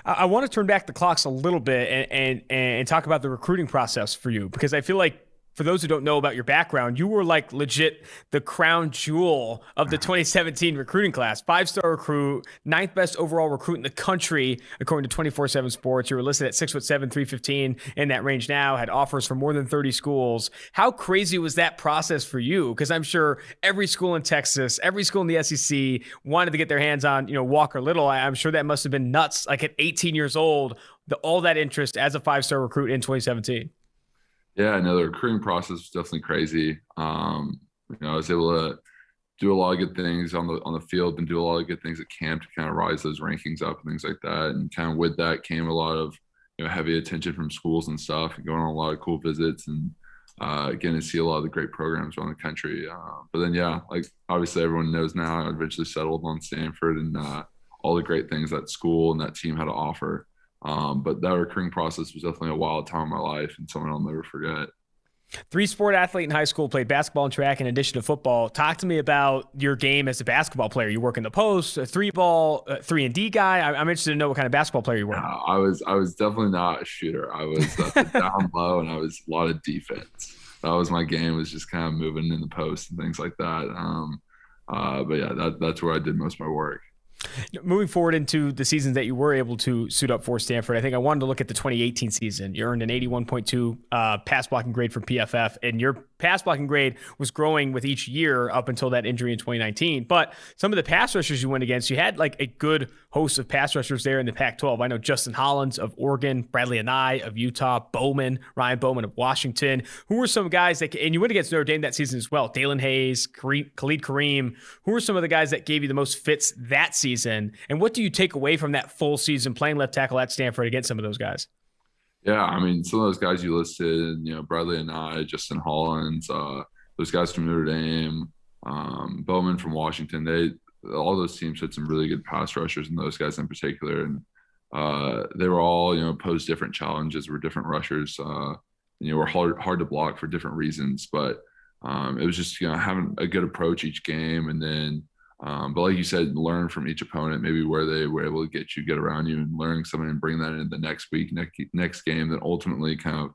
I want to turn back the clocks a little bit and talk about the recruiting process for you, because I feel like, for those who don't know about your background, you were like legit the crown jewel of the 2017 recruiting class. 5-star recruit, 9th best overall recruit in the country, according to 24/7 Sports. You were listed at 6'7", 315 in that range now, had offers from more than 30 schools. How crazy was that process for you? Because I'm sure every school in Texas, every school in the SEC wanted to get their hands on, Walker Little. I'm sure that must have been nuts. Like at 18 years old, all that interest as a 5-star recruit in 2017. Yeah, no, the recruiting process was definitely crazy. I was able to do a lot of good things on the field and do a lot of good things at camp to kind of rise those rankings up and things like that. And kind of with that came a lot of heavy attention from schools and stuff, and going on a lot of cool visits and getting to see a lot of the great programs around the country. But then, yeah, like obviously everyone knows now, I eventually settled on Stanford and all the great things that school and that team had to offer. But that recruiting process was definitely a wild time in my life and something I'll never forget. 3-sport athlete in high school, played basketball and track in addition to football. Talk to me about your game as a basketball player. You work in the post, a 3-ball, 3-and-D guy. I'm interested to know what kind of basketball player you were. I was definitely not a shooter. I was down low, and I was a lot of defense. That was my game, was just kind of moving in the post and things like that. But yeah, that's where I did most of my work. Moving forward into the seasons that you were able to suit up for Stanford, I think I wanted to look at the 2018 season. You earned an 81.2 pass blocking grade from PFF, and your pass blocking grade was growing with each year up until that injury in 2019. But some of the pass rushers you went against, you had like a good host of pass rushers there in the Pac-12. I know Justin Hollins of Oregon, Bradley Anai of Utah, Ryan Bowman of Washington. Who were some guys that, and you went against Notre Dame that season as well, Dalen Hayes, Khalid Kareem. Who were some of the guys that gave you the most fits that season? And what do you take away from that full season playing left tackle at Stanford against some of those guys? Yeah, I mean, some of those guys you listed, Bradley and I, Justin Hollins, those guys from Notre Dame, Bowman from Washington, all those teams had some really good pass rushers, and those guys in particular. And they were all, posed different challenges, were different rushers, were hard to block for different reasons. But it was just, having a good approach each game, and then but like you said, learn from each opponent, maybe where they were able to get around you, and learning something and bring that into the next week, next game. Then ultimately kind of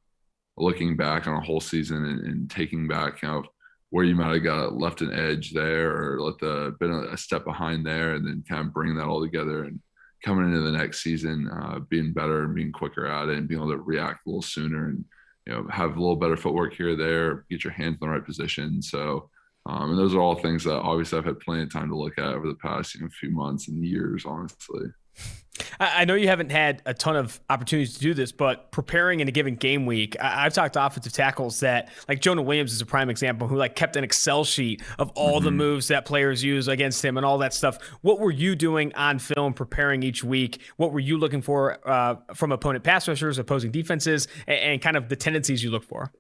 looking back on a whole season and taking back kind of where you might have got left an edge there, or been a step behind there, and then kind of bringing that all together and coming into the next season, being better and being quicker at it and being able to react a little sooner, and have a little better footwork here or there, get your hands in the right position. So and those are all things that obviously I've had plenty of time to look at over the past few months and years, honestly. I know you haven't had a ton of opportunities to do this, but preparing in a given game week, I've talked to offensive tackles that, like Jonah Williams is a prime example, who kept an Excel sheet of all the moves that players use against him and all that stuff. What were you doing on film preparing each week? What were you looking for from opponent pass rushers, opposing defenses, and kind of the tendencies you look for?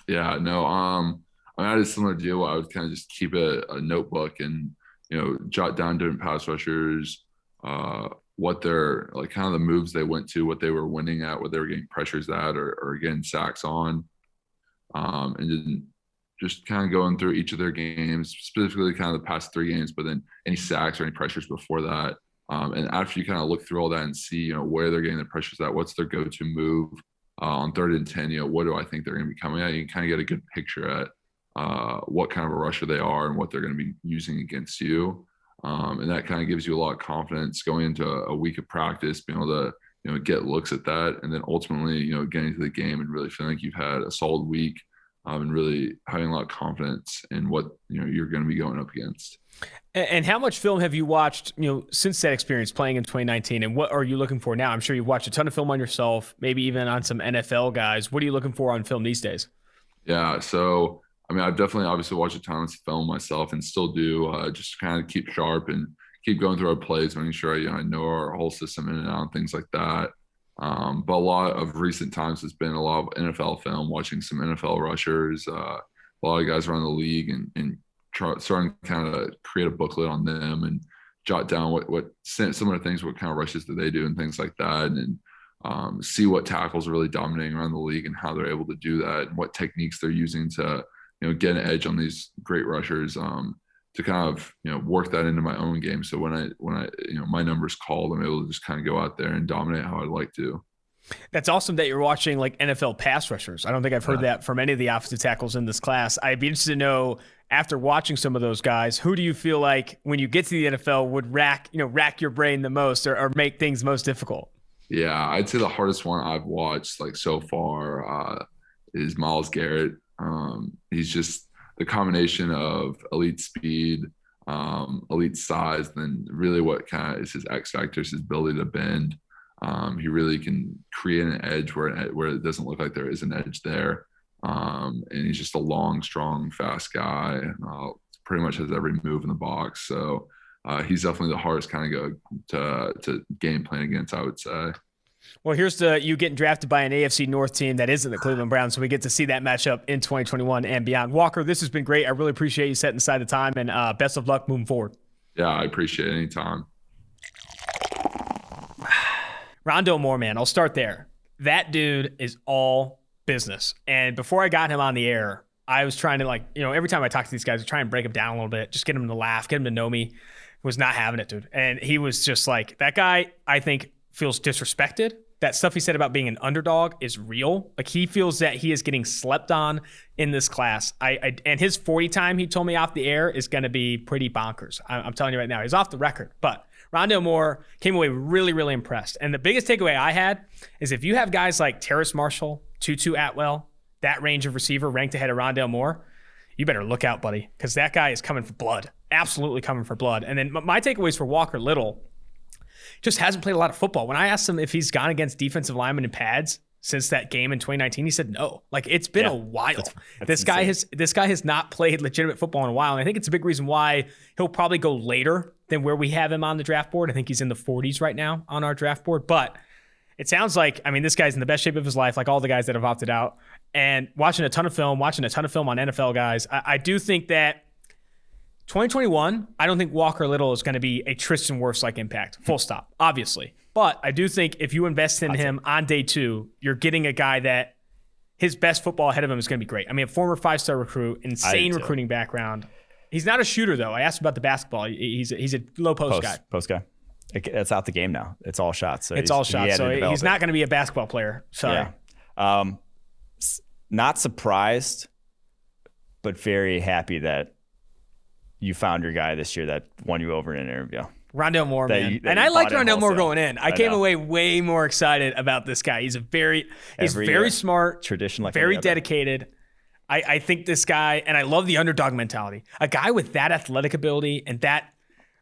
Yeah, no, I had a similar deal where I would kind of just keep a notebook and, jot down different pass rushers, what their, kind of the moves they went to, what they were winning at, what they were getting pressures at, or getting sacks on. And then just kind of going through each of their games, specifically kind of the past 3 games, but then any sacks or any pressures before that. And after you kind of look through all that and see, where they're getting the pressures at, what's their go-to move on 3rd and 10, what do I think they're going to be coming at? You can kind of get a good picture at what kind of a rusher they are and what they're going to be using against you. And that kind of gives you a lot of confidence going into a week of practice, being able to, get looks at that. And then ultimately, getting to the game and really feeling like you've had a solid week, and really having a lot of confidence in what, you're going to be going up against. And how much film have you watched, since that experience playing in 2019, and what are you looking for now? I'm sure you've watched a ton of film on yourself, maybe even on some NFL guys. What are you looking for on film these days? Yeah. So, I've definitely obviously watched a ton of film myself and still do, just kind of keep sharp and keep going through our plays, making sure I know our whole system in and out and things like that. But a lot of recent times has been a lot of NFL film, watching some NFL rushers, a lot of guys around the league, and starting to kind of create a booklet on them and jot down what similar things, what kind of rushes do they do and things like that. And see what tackles are really dominating around the league and how they're able to do that, and what techniques they're using to get an edge on these great rushers, to kind of work that into my own game. So when I my number's called, I'm able to just kind of go out there and dominate how I'd like to. That's awesome that you're watching NFL pass rushers. I don't think I've heard that from any of the offensive tackles in this class. I'd be interested to know, after watching some of those guys, who do you feel like when you get to the NFL would rack your brain the most, or make things most difficult? Yeah, I'd say the hardest one I've watched so far is Myles Garrett. He's just the combination of elite speed, elite size, and then really what kind of is his X factor, his ability to bend. He really can create an edge where it doesn't look like there is an edge there. And he's just a long, strong, fast guy. Pretty much has every move in the box. So he's definitely the hardest kind of go to game plan against, I would say. Well, here's you getting drafted by an AFC North team that isn't the Cleveland Browns, so we get to see that matchup in 2021 and beyond. Walker, this has been great. I really appreciate you setting aside the time, and best of luck moving forward. Yeah, I appreciate it anytime. Rondale Moore, man, I'll start there. That dude is all business. And before I got him on the air, I was trying to every time I talk to these guys, I try and break them down a little bit, just get him to laugh, get him to know me. Was not having it, dude. And he was just that guy, I think, feels disrespected. That stuff he said about being an underdog is real. He feels that he is getting slept on in this class. And his 40 time he told me off the air is going to be pretty bonkers. I'm telling you right now, he's off the record. But Rondale Moore came away really, really impressed. And the biggest takeaway I had is if you have guys like Terrace Marshall, Tutu Atwell, that range of receiver ranked ahead of Rondale Moore, you better look out, buddy, because that guy is coming for blood. Absolutely coming for blood. And then my takeaways for Walker Little, just hasn't played a lot of football. When I asked him if he's gone against defensive linemen in pads since that game in 2019, he said no. Like, it's been a while. This guy has not played legitimate football in a while, and I think it's a big reason why he'll probably go later than where we have him on the draft board. I think he's in the 40s right now on our draft board, but it sounds like, I mean, this guy's in the best shape of his life, like all the guys that have opted out. And watching a ton of film on NFL guys, I do think that 2021, I don't think Walker Little is going to be a Tristan Wirfs-like impact, full stop, obviously. But I do think if you invest in him on day 2, you're getting a guy that his best football ahead of him is going to be great. I mean, a former 5-star recruit, insane recruiting background. He's not a shooter, though. I asked about the basketball. He's a low post guy. Post guy. It's out the game now. It's all shots. So it's all shots. So he's not going to be a basketball player. Sorry. Yeah. Not surprised, but very happy that you found your guy this year that won you over in an interview. Rondale Moore, man. And I liked Rondale Moore going in. I came away way more excited about this guy. He's very smart, tradition, like very dedicated. I think this guy, and I love the underdog mentality. A guy with that athletic ability and that,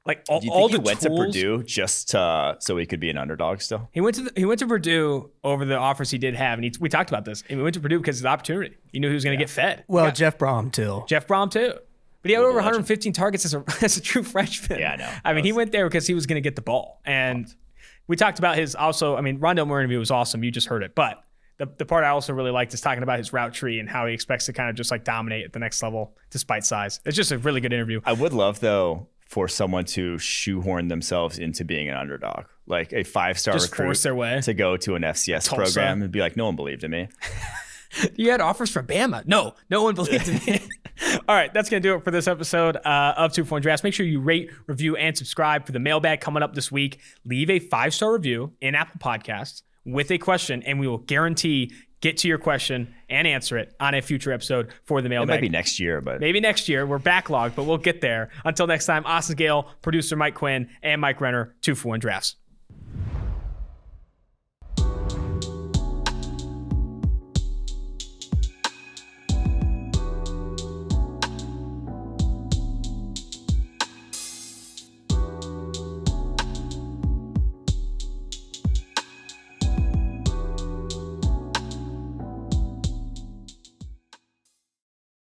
like, all the tools. Do you think he went to Purdue just so he could be an underdog still? He went to Purdue over the offers he did have, and we talked about this. And he went to Purdue because of the opportunity. He knew he was going to get fed. Well, Jeff Brom too. But he had over 115 targets as a true freshman. Yeah, I know. I mean, he went there because he was going to get the ball. And we talked about Rondale Moore interview was awesome. You just heard it. But the part I also really liked is talking about his route tree and how he expects to kind of just like dominate at the next level despite size. It's just a really good interview. I would love, though, for someone to shoehorn themselves into being an underdog, like a 5-star just recruit force their way to go to an FCS program and be like, no one believed in me. You had offers from Bama. No one believed in me. All right, that's going to do it for this episode of 2 for 1 Drafts. Make sure you rate, review, and subscribe for the mailbag coming up this week. Leave a 5-star review in Apple Podcasts with a question, and we will guarantee get to your question and answer it on a future episode for the mailbag. It might be next year, but maybe next year. We're backlogged, but we'll get there. Until next time, Austin Gayle, producer Mike Quinn, and Mike Renner, 2 for 1 Drafts.